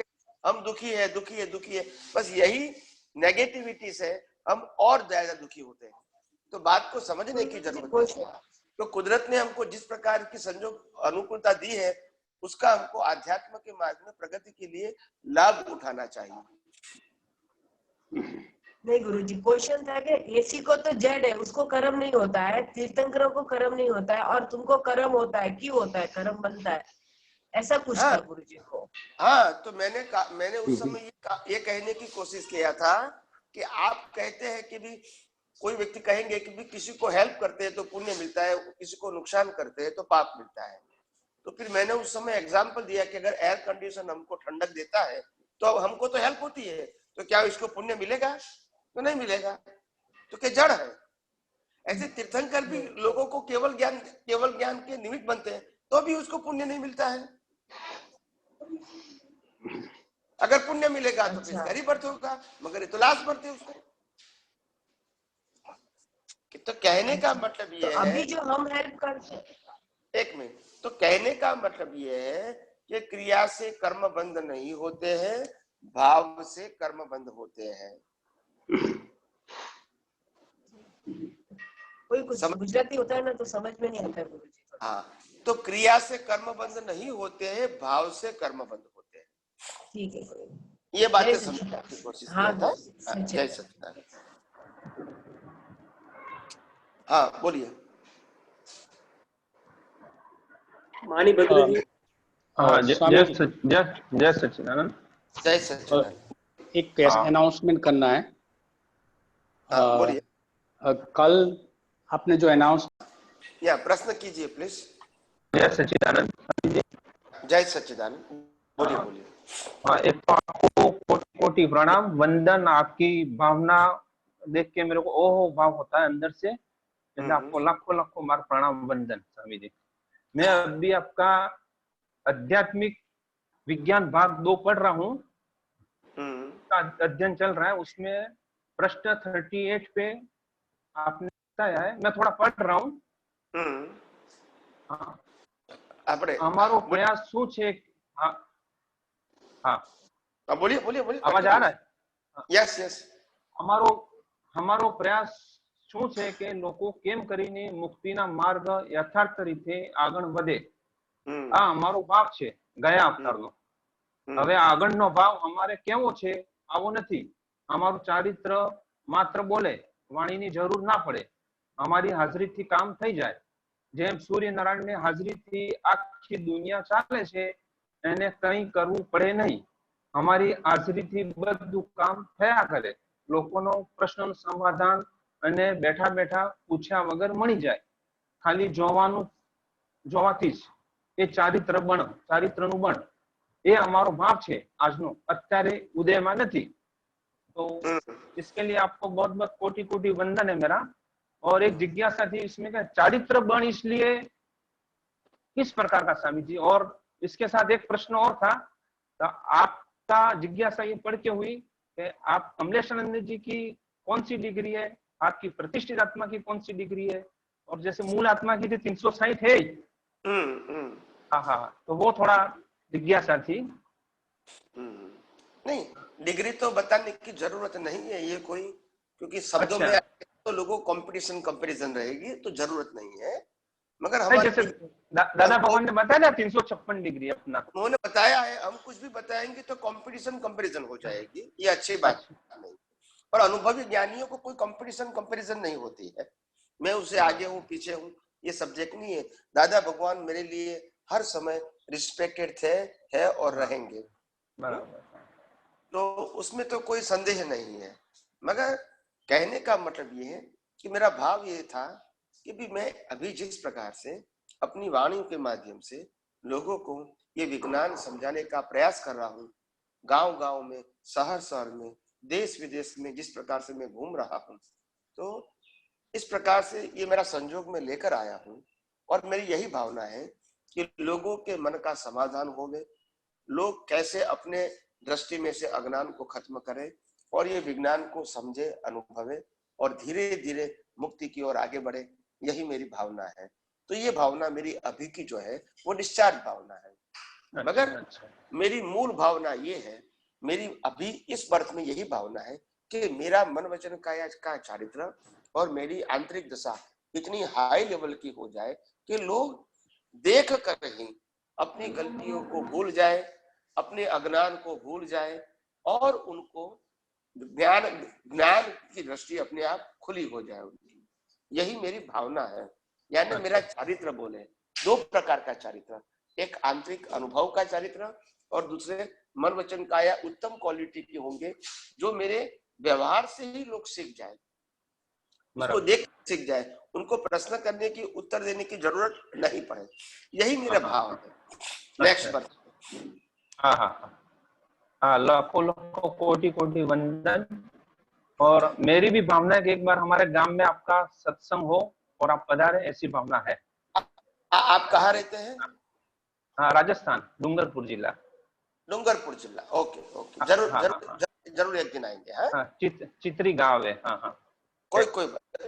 दुखी है। बस यही नेगेटिविटी से हम और ज्यादा दुखी होते हैं। तो बात को समझने की जरूरत है। तो कुदरत ने हमको जिस प्रकार की संजोग अनुकूलता दी है, उसका हमको आध्यात्म के मार्ग में प्रगति के लिए लाभ उठाना चाहिए। नहीं गुरुजी, क्वेश्चन था कि एसी को तो जड़ है, उसको कर्म नहीं होता है, तीर्थंकरों को कर्म नहीं होता है, और तुमको कर्म होता है, क्यों होता है, कर्म बनता है, ऐसा पूछा गुरुजी को। हाँ, तो मैंने उस समय ये कहने की कोशिश किया था कि आप कहते हैं कि भी कोई व्यक्ति कहेंगे कि भी किसी को हेल्प करते हैं तो पुण्य मिलता है, किसी को नुकसान करते हैं तो पाप मिलता है। तो फिर मैंने उस समय एग्जाम्पल दिया कि अगर एयर कंडीशन हमको ठंडक देता है तो अब हमको तो हेल्प होती है, तो क्या इसको पुण्य मिलेगा? तो नहीं मिलेगा, तो क्या जड़ है। ऐसे तीर्थंकर भी लोगों को केवल ज्ञान के निमित्त बनते हैं तो भी उसको पुण्य नहीं मिलता है। अगर पुण्य मिलेगा तो फिर गरीब बर्थ होगा, मगर ये तो लाश बढ़ते उसको। तो कहने का मतलब ये तो है, अभी जो हम हेल्प करते हैं, एक मिनट, तो कहने का मतलब ये है कि क्रिया से कर्म बंध नहीं होते हैं, भाव से कर्म बंध होते हैं। कोई कुछ गुजराती होता है ना तो समझ में नहीं आता है गुरुजी। हाँ, तो क्रिया से कर्म बंध नहीं होते हैं, भाव से कर्म बंध होते हैं। ठीक है, ये बातें समझने की कोशिश किया था। जय सच्चिदानंद। हाँ बोलिए। मानी भद्र जी। स्वामी जी, जय सच्चिदानंद। जय सच्चिदानंद। एक अनाउंसमेंट करना है। बोलिए। कल आपने जो अनाउंस, या प्रश्न कीजिए प्लीज। जय सच्चिदानंद। जय सच्चिदानंद, बोलिए बोलिए। हाँ, एक तो आपको कोटि प्रणाम, वंदन। आपकी भावना देख के मेरे को ओह भाव होता है अंदर से, जैसे आपको लाखों लाखों मार प्रणाम वंदन स्वामी जी। मैं अभी आपका आध्यात्मिक विज्ञान भाग 2 पढ़ रहा हूँ, अध्ययन चल रहा है। उसमें प्रश्न 38 पे आपने बताया है, मैं थोड़ा पढ़ रहा हूँ। हमारो प्रयास शू छे। हाँ बोलिए बोलिए बोलिए। आवाज आ रहा है? Yes yes. हमारो प्रयास શું છે કે લોકો કેમ કરીને મુક્તિના માર્ગ યથાર્થ રીતે આગળ વધે, આ અમારો ભાવ છે ગયા અવતારનો। હવે આગળનો ભાવ અમારે કેવો છે આવો નથી। અમારું ચારિત્ર માત્ર બોલે, વાણીની જરૂર ના પડે, અમારી હાજરીથી કામ થઈ જાય। જેમ સૂર્યનારાયણની હાજરીથી આખી દુનિયા ચાલે છે, એને કંઈ કરવું પડે નહીં। અમારી હાજરીથી બધું કામ થયા કરે। લોકોનો પ્રશ્નનું સમાધાન અને બેઠા બેઠા પૂછ્યા વગર મળી જાય। ખાલી જોવાથી જ એ ચારિત્રનું બળ, એ અમારો ભાવ છે આજનો, અત્યારે ઉદયમાં નથી। तो इसके लिए आपको बहुत बहुत कोटि कोटि वंदन है मेरा। और एक जिज्ञासा थी इसमें क्या चारित्र बण इसलिए किस प्रकार का स्वामी जी? और इसके साथ एक प्रश्न और था, तो आपका जिज्ञासा ये पढ़ के हुई कि आप कमलेशानंद जी की कौन सी डिग्री है, आपकी प्रतिष्ठित आत्मा की कौन सी डिग्री है, और जैसे मूल आत्मा की थी 360 है। हाँ, तो वो थोड़ा जिज्ञासा थी। नहीं, डिग्री तो बताने की जरूरत नहीं है ये कोई, क्योंकि शब्दों में तो लोगों कंपटीशन कंपैरिजन रहेगी, तो जरूरत नहीं है। मगर हमारे जैसे दादा भगवान ने बताया ना 356 डिग्री अपना, उन्होंने बताया है, हम कुछ भी बताएंगे तो कंपटीशन कंपैरिजन हो जाएगी, ये अच्छी बात नहीं। और अनुभवी ज्ञानियों को कोई कंपटीशन कंपैरिजन नहीं होती है। मैं उससे आगे हूँ पीछे हूँ, ये सब्जेक्ट नहीं है। दादा भगवान मेरे लिए हर समय रिस्पेक्टेड थे, है और रहेंगे, तो उसमें तो कोई संदेह नहीं है। मगर कहने का मतलब ये है कि मेरा भाव ये था कि भी मैं अभी जिस प्रकार से अपनी वाणी के माध्यम से लोगों को ये विज्ञान समझाने का प्रयास कर रहा हूँ, गांव-गांव में, शहर-शहर में, देश विदेश में जिस प्रकार से मैं घूम रहा हूँ, तो इस प्रकार से ये मेरा संजोग में लेकर आया हूँ। और मेरी यही भावना है कि लोगों के मन का समाधान होवे, लोग कैसे अपने दृष्टि में से अज्ञान को खत्म करें और ये विज्ञान को समझे, अनुभवे और धीरे धीरे मुक्ति की ओर आगे बढ़े, यही मेरी भावना है। तो ये भावना मेरी अभी की जो है वो डिस्चार्ज भावना है। मगर मेरी मूल भावना ये है, मेरी अभी इस बर्थ में यही भावना है कि मेरा मन वचन काया का चारित्र और मेरी आंतरिक दशा इतनी हाई लेवल की हो जाए कि लोग देख कर ही अपनी गलतियों को भूल जाए, अपने अज्ञान को भूल जाए और उनको ज्ञान की दृष्टि अपने आप खुली हो जाए उनकी। यही मेरी भावना है। यानी मेरा चारित्र बोले, दो प्रकार का चारित्र, एक आंतरिक अनुभव का चारित्र और दूसरे मन वचन काया उत्तम क्वालिटी के होंगे जो मेरे व्यवहार से ही लोग सीख जाए। उसको देख सीख जाए, उनको प्रश्न करने की, उत्तर देने की जरूरत नहीं पड़े। यही मेरा भाव है। नेक्स्ट पर। हाँ हाँ हाँ, लाखों लाखों कोटि कोटि वंदन। और मेरी भी भावना है कि एक बार हमारे गांव में आपका सत्संग हो और आप पधारे, ऐसी भावना है। आप कहाँ रहते हैं? हाँ, राजस्थान, डूंगरपुर जिला। डूंगरपुर जिला, ओके ओके, जरूर जरूर जरूर एक दिन आएंगे। हाँ, चित्री गांव है। हाँ हाँ, कोई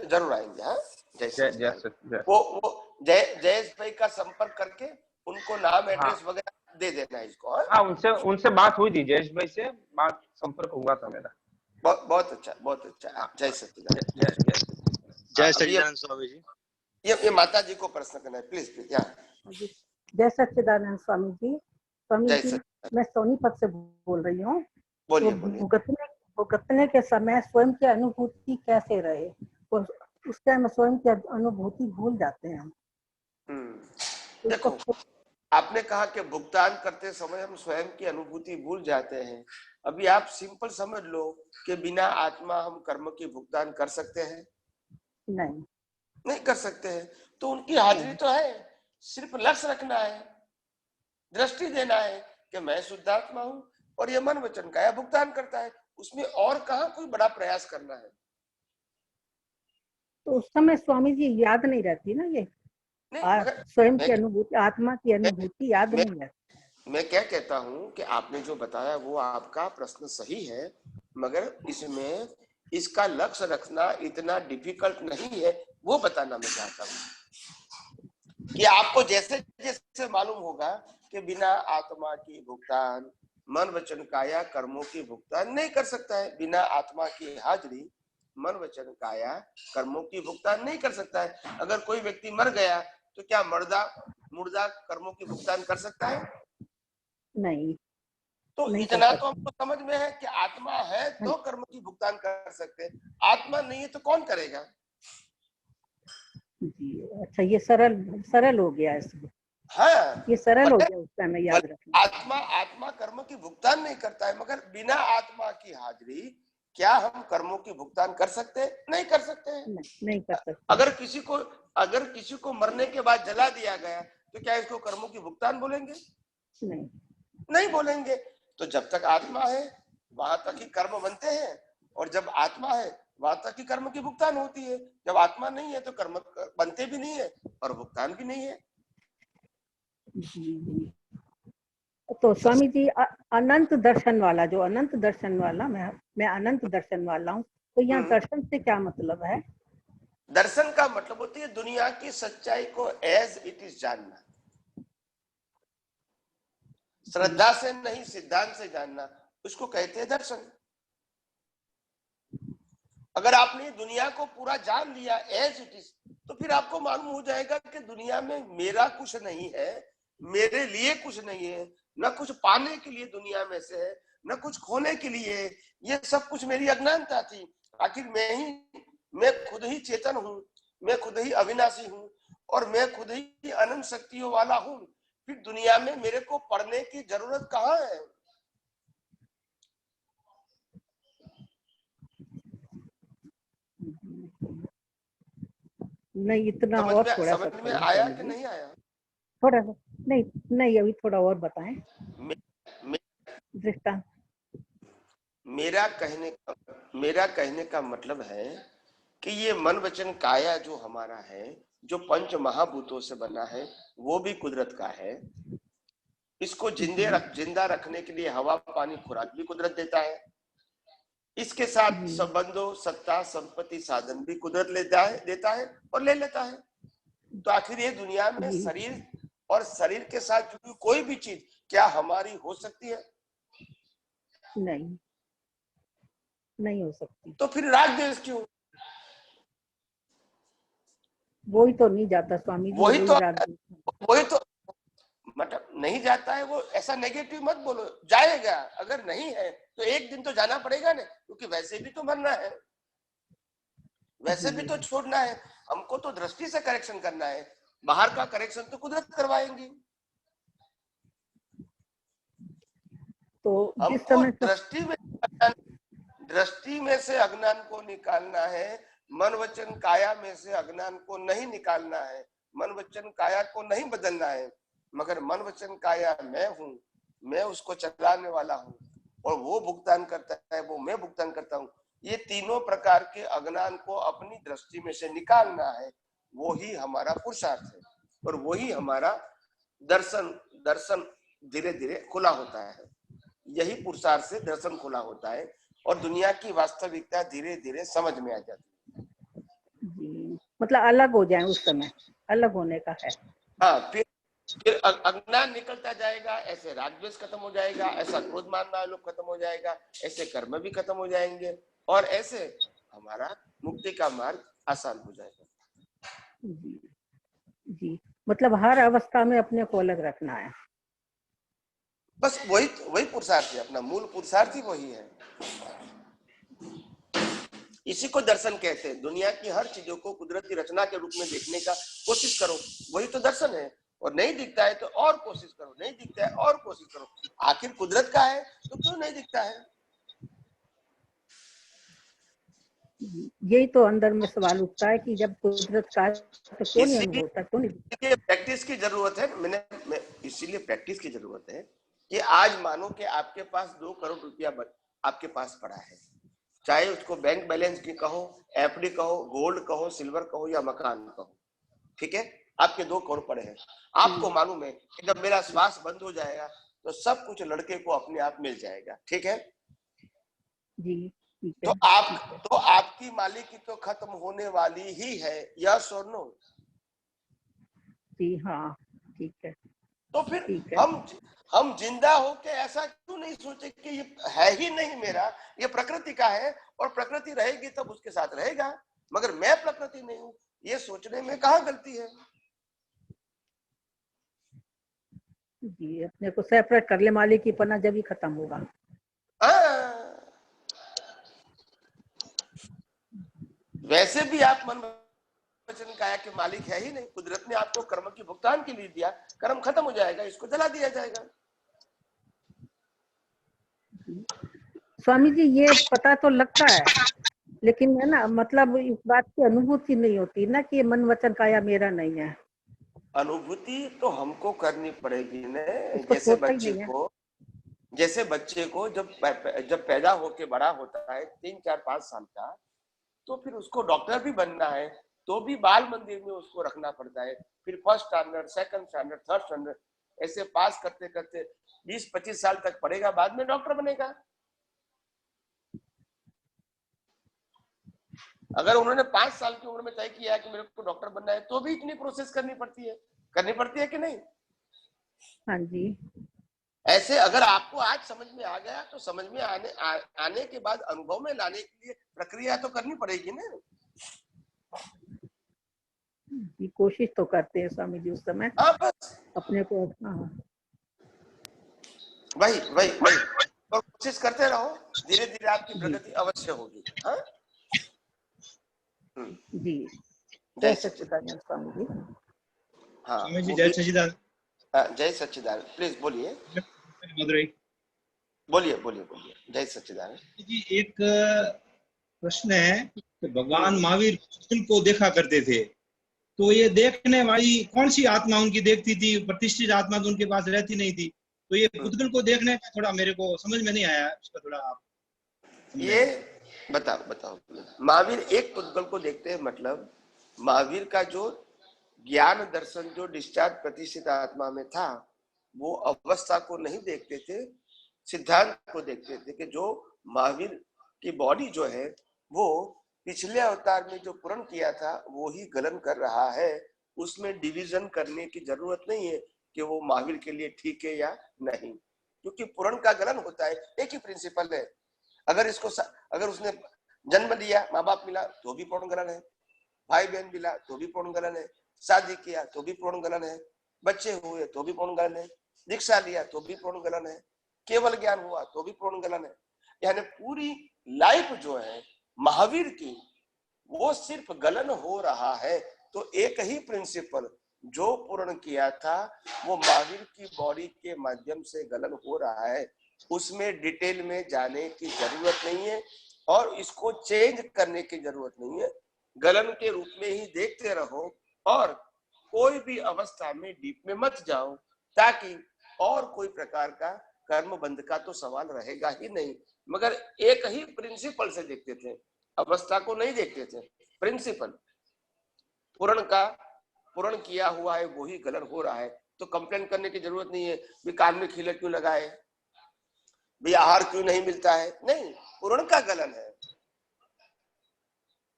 जरूर आएंगे। हाँ, जय वो जयेश भाई का संपर्क करके उनको नाम एड्रेस वगैरह दे देना इसको। हाँ, उनसे बात हुई थी, जयेश भाई से बात संपर्क हुआ था मेरा। बहुत अच्छा, बहुत अच्छा। जय सच्चिदानंद। जय सच्चिदानंद स्वामी जी। ये माता जी को प्रश्न करना है, प्लीज प्लीज। जय सच्चिदानंद स्वामी जी। स्वामी जी, मैं सोनीपत से बोल रही हूँ। बोलिए भुगतने के समय स्वयं की अनुभूति कैसे रहे? उस टाइम स्वयं की अनुभूति भूल जाते हैं हम। देखो, आपने कहा कि भुगतान करते समय हम स्वयं की अनुभूति भूल जाते हैं। अभी आप सिंपल समझ लो कि बिना आत्मा हम कर्म की भुगतान कर सकते हैं? नहीं कर सकते हैं। तो उनकी हाजिरी तो है, सिर्फ लक्ष्य रखना है, दृष्टि देना है कि मैं शुद्धात्मा हूं और ये मन वचन काया भुगतान करता है। उसमें और कहाँ कोई बड़ा प्रयास करना है? तो उस समय स्वामी जी याद नहीं रहती ना, ये स्वयं की अनुभूति, आत्मा की अनुभूति याद नहीं रहती। मैं क्या कहता हूँ कि आपने जो बताया वो आपका प्रश्न सही है, मगर इसमें इसका लक्ष्य रखना इतना डिफिकल्ट नहीं है, वो बताना मैं चाहता हूँ कि आपको जैसे जैसे मालूम होगा कि बिना आत्मा की भुगतान मन वचन काया कर्मों की भुगतान नहीं कर सकता है। बिना आत्मा की हाजिरी मन वचन काया कर्मों की भुगतान नहीं कर सकता है। अगर कोई व्यक्ति मर गया तो क्या मुर्दा कर्मों की भुगतान कर सकता है? नहीं। तो नहीं, इतना तो हमको समझ में है कि आत्मा है तो कर्म की भुगतान कर सकते हैं, आत्मा नहीं है तो कौन करेगा? जी, अच्छा, ये सरल हो गया इसमें। हाँ, ये सरल हो गया, उसका मैं याद रखना। आत्मा कर्म की भुगतान नहीं करता है, मगर बिना आत्मा की हाजिरी क्या हम कर्मों की भुगतान कर सकते हैं? नहीं कर सकते हैं। नहीं कर सकते। अगर किसी को मरने के बाद जला दिया गया तो क्या इसको कर्मों की भुगतान बोलेंगे? नहीं बोलेंगे। तो जब तक आत्मा है वहां तक ही कर्म बनते हैं, और जब आत्मा है वहां तक ही कर्म की भुगतान होती है। जब आत्मा नहीं है तो कर्म बनते भी नहीं है और भुगतान भी नहीं है। तो स्वामी जी, अनंत दर्शन वाला, जो अनंत दर्शन वाला, मैं अनंत दर्शन वाला हूँ, तो यहाँ दर्शन से क्या मतलब है? दर्शन का मतलब होती है दुनिया की सच्चाई को एज इट इज जानना, श्रद्धा से नहीं सिद्धांत से जानना, उसको कहते हैं दर्शन। अगर आपने दुनिया को पूरा जान लिया एज इट इज, तो फिर आपको मालूम हो जाएगा कि दुनिया में मेरा कुछ नहीं है, मेरे लिए कुछ नहीं है, न कुछ पाने के लिए दुनिया में से है, न कुछ खोने के लिए। ये सब कुछ मेरी अज्ञानता थी। आखिर मैं खुद ही चेतन हूँ, मैं खुद ही अविनाशी हूँ, और मैं खुद ही अनंत शक्तियों वाला हूँ। फिर दुनिया में मेरे को पढ़ने की जरूरत कहाँ है? नहीं, इतना और थोड़ा सा समझ में आया कि नहीं आया? थोड़ा नहीं, अभी थोड़ा और बताएं दृष्टांत। मेरा कहने का मतलब है कि ये मन वचन काया जो हमारा है, जो पंच महाभूतों से बना है, वो भी कुदरत का है। इसको जिंदा रखने के लिए हवा पानी खुराक भी कुदरत देता है। इसके साथ संबंधों सत्ता संपत्ति साधन भी कुदरत देता है और ले लेता है। तो आखिर ये दुनिया में शरीर और शरीर के साथ जुड़ी कोई भी चीज क्या हमारी हो सकती है? नहीं हो सकती। तो फिर राग द्वेष क्यों? वही तो नहीं जाता स्वामी जी। वही तो मतलब नहीं जाता है। वो ऐसा नेगेटिव मत बोलो, जाएगा। अगर नहीं है तो एक दिन तो जाना पड़ेगा ना, क्योंकि वैसे भी तो मरना है, वैसे भी तो छोड़ना है। हमको तो दृष्टि से करेक्शन करना है, बाहर का करेक्शन तो कुदरत करवाएंगी। तो हमको दृष्टि में से अज्ञान को निकालना है, मन वचन काया में से अज्ञान को नहीं निकालना है, मन वचन काया को नहीं बदलना है, मगर मन वचन काया मैं हूँ, मैं उसको चलाने वाला हूँ और वो भुगतान करता है, वो मैं भुगतान करता हूँ। ये तीनों प्रकार के अज्ञान को अपनी दृष्टि में से निकालना है, वो ही हमारा पुरुषार्थ है और वही हमारा दर्शन धीरे धीरे खुला होता है। यही पुरुषार्थ से दर्शन खुला होता है और दुनिया की वास्तविकता धीरे धीरे समझ में आ जाती है। जी, मतलब अलग हो जाए, उस समय अलग होने का है। हाँ, फिर अज्ञान निकलता जाएगा, ऐसे राग द्वेष खत्म हो जाएगा, ऐसा क्रोध मानना लोग खत्म हो जाएगा, ऐसे कर्म भी खत्म हो जाएंगे और ऐसे हमारा मुक्ति का मार्ग आसान हो जाएगा। जी जी, मतलब हर अवस्था में अपने को अलग रखना है। बस वही पुरुषार्थ है, अपना मूल पुरुषार्थ ही वही है। इसी को दर्शन कहते हैं। दुनिया की हर चीजों को कुदरती रचना के रूप में देखने का कोशिश करो, वही तो दर्शन है। और नहीं दिखता है तो और कोशिश करो, नहीं दिखता है और कोशिश करो, आखिर कुदरत का है तो क्यों नहीं दिखता है? यही तो अंदर में सवाल उठता है कि जब कुदरत का है तो क्यों नहीं अनुभव होता, क्यों नहीं? प्रैक्टिस की जरूरत है। इसीलिए प्रैक्टिस की जरूरत है कि आज मानो कि आपके पास 2 करोड़ रुपया आपके पास पड़ा है, चाहे उसको बैंक बैलेंस की कहो, एफडी कहो, गोल्ड कहो, सिल्वर कहो या मकान कहो, ठीक है, आपके 2 करोड़ पड़े हैं। आपको मालूम है कि जब मेरा श्वास बंद हो जाएगा तो सब कुछ लड़के को अपने आप मिल जाएगा, ठीक है जी, तो आपकी मालिकी तो खत्म होने वाली ही है, यस और नो? जी हाँ, ठीक है। तो फिर हम जिंदा होके ऐसा क्यों नहीं सोचे कि ये है ही नहीं मेरा, ये प्रकृति का है और प्रकृति रहेगी तब उसके साथ रहेगा, मगर मैं प्रकृति नहीं हूँ, ये सोचने में कहाँ गलती है? जी, अपने को सेपरेट कर ले, मालिकी पना जब ही खत्म होगा। वैसे भी आप मन वचन काया के मालिक है ही नहीं, कुदरत ने आपको कर्म की भुगतान के लिए दिया, कर्म खत्म हो जाएगा, इसको जला दिया जाएगा। स्वामी जी, ये पता तो लगता है, लेकिन है ना, मतलब इस बात की अनुभूति नहीं होती ना कि मन वचन काया मेरा नहीं है। अनुभूति तो हमको करनी पड़ेगी ना। जैसे बच्चे को जब पैदा होके बड़ा होता है 3-4-5 साल का, तो फिर उसको डॉक्टर भी बनना है तो भी बाल मंदिर में उसको रखना पड़ता है, फिर first standard, second standard, third standard, ऐसे पास करते करते 20-25 साल तक पढ़ेगा, बाद में डॉक्टर बनेगा। अगर उन्होंने 5 साल की उम्र में तय किया है कि मेरे को डॉक्टर बनना है, तो भी इतनी प्रोसेस करनी पड़ती है कि नहीं? हाँ जी। ऐसे अगर आपको आज समझ में आ गया तो समझ में आने के बाद अनुभव में लाने के लिए प्रक्रिया तो करनी पड़ेगी ना। कोशिश तो करते हैं स्वामी जी उस समय। बस अपने को वही कोशिश करते रहो, धीरे धीरे आपकी प्रगति अवश्य होगी। हाँ जी, जय सच्चिदानंद स्वामी जी। हाँ स्वामी जी, जय सच्चिदानंद। जय सच्चिदानंद, प्लीज बोलिए। मदुरई। बोलिए। जय सच्चिदानंद जी, एक प्रश्न है कि भगवान महावीर पुतुल को देखा करते थे, तो ये देखने वाली कौन सी आत्मा उनकी देखती थी? प्रतिष्ठित आत्मा तो उनके पास रहती नहीं थी, तो ये पुतुल को देखने का थोड़ा मेरे को समझ में नहीं आया, उसका थोड़ा आप ये बताओ। महावीर एक पुतगल को देखते हैं, मतलब महावीर का जो ज्ञान दर्शन जो डिस्चार्ज प्रतिष्ठित आत्मा में था, वो अवस्था को नहीं देखते थे, सिद्धांत को देखते थे कि जो महावीर की बॉडी जो है वो पिछले अवतार में जो पूर्ण किया था वो ही गलन कर रहा है, उसमें डिवीजन करने की जरूरत नहीं है कि वो महावीर के लिए ठीक है या नहीं, क्योंकि पूर्ण का गलन होता है, एक ही प्रिंसिपल है। अगर उसने जन्म लिया, माँ बाप मिला तो भी पूर्ण गलन है, भाई बहन मिला तो भी पूर्ण गलन है, शादी किया तो भी पूर्ण गलन है, बच्चे हुए तो भी पूर्ण गलन है, दीक्षा लिया तो भी पूर्ण गलन है, केवल ज्ञान हुआ तो भी पूर्ण गलन है। यानी पूरी लाइफ जो है महावीर की वो सिर्फ गलन हो रहा है। तो एक ही प्रिंसिपल जो पूर्ण किया था वो महावीर की बॉडी के माध्यम से गलन हो रहा है, उसमें डिटेल में जाने की जरूरत नहीं है और इसको चेंज करने की जरूरत नहीं है। गलन के रूप में ही देखते रहो और कोई भी अवस्था में डीप में मत जाओ, ताकि और कोई प्रकार का कर्म बंध का तो सवाल रहेगा ही नहीं। मगर एक ही प्रिंसिपल से देखते थे, अवस्था को नहीं देखते थे, प्रिंसिपल पूर्ण किया हुआ है, वही गलन हो रहा है, तो कंप्लेन करने की जरूरत नहीं है भी कान में खीले क्यों लगाए, भी आहार क्यों नहीं मिलता है, नहीं, पूर्ण का गलन है।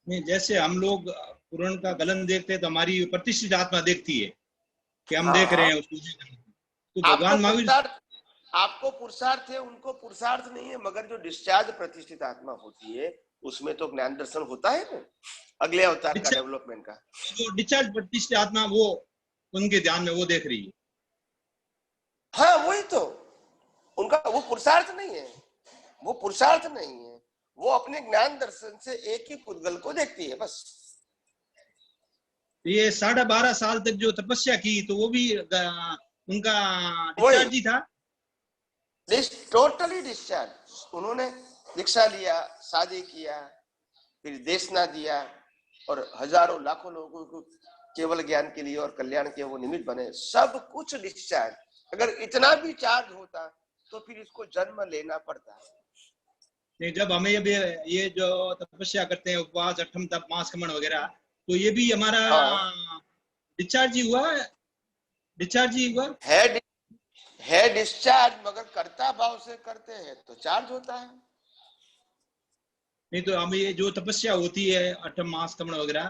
नहीं, जैसे हम लोग पूर्ण का गलन देखते हैं तो हमारी प्रतिष्ठित आत्मा देखती है कि हम देख रहे हैं उसको, तो भगवान महावीर आपको पुरुषार्थ है, उनको पुरुषार्थ नहीं है, मगर जो डिस्चार्ज प्रतिष्ठित आत्मा होती है उसमें तो ज्ञान दर्शन होता है ना, अगले अवतार का, डेवलपमेंट का। जो डिस्चार्ज प्रतिष्ठित आत्मा वो उनके ध्यान में वो देख रही है। हाँ, वही तो उनका वो पुरुषार्थ नहीं है, वो पुरुषार्थ नहीं है, वो अपने ज्ञान दर्शन से एक ही पुद्गल को देखती है बस। ये 12.5 साल तक जो तपस्या की तो वो भी उनका डिस्चार्ज ही था, टोटली डिस्चार्ज। उन्होंने दीक्षा लिया, शादी किया, फिर देशना दिया और हजारों लाखों लोगों को केवल ज्ञान के लिए और कल्याण के वो निमित्त बने, सब कुछ डिस्चार्ज। अगर इतना भी चार्ज होता तो फिर इसको जन्म लेना पड़ता। नहीं, जब हमें ये जो तपस्या करते हैं, उपवास, अठम तप, मास कमण वगैरह, तो ये भी हमारा डिस्चार्ज ही हुआ, डिस्चार्ज ही हुआ है डिस्चार्ज, मगर कर्ता भाव से करते हैं तो चार्ज होता है। नहीं तो हमें ये जो तपस्या होती है अठम मास कमण वगैरह,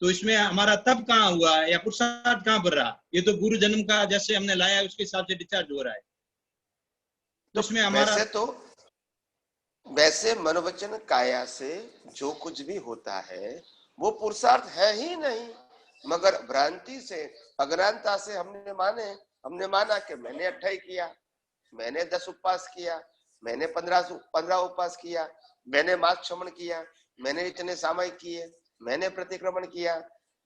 तो इसमें हमारा तप कहाँ हुआ या पुरुषार्थ कहाँ पर रहा? ये तो गुरु जन्म का जैसे हमने लाया उसके हिसाब से डिस्चार्ज हो रहा है, तो इसमें हमारा वैसे मनोवचन काया से जो कुछ भी होता है वो पुरुषार्थ है ही नहीं, मगर भ्रांति से, अज्ञानता से हमने माना कि मैंने 28 किया, मैंने 10 उपवास किया, मैंने 15 उपवास किया, मैंने मास क्षमण किया, मैंने इतने सामयिक किए, मैंने प्रतिक्रमण किया,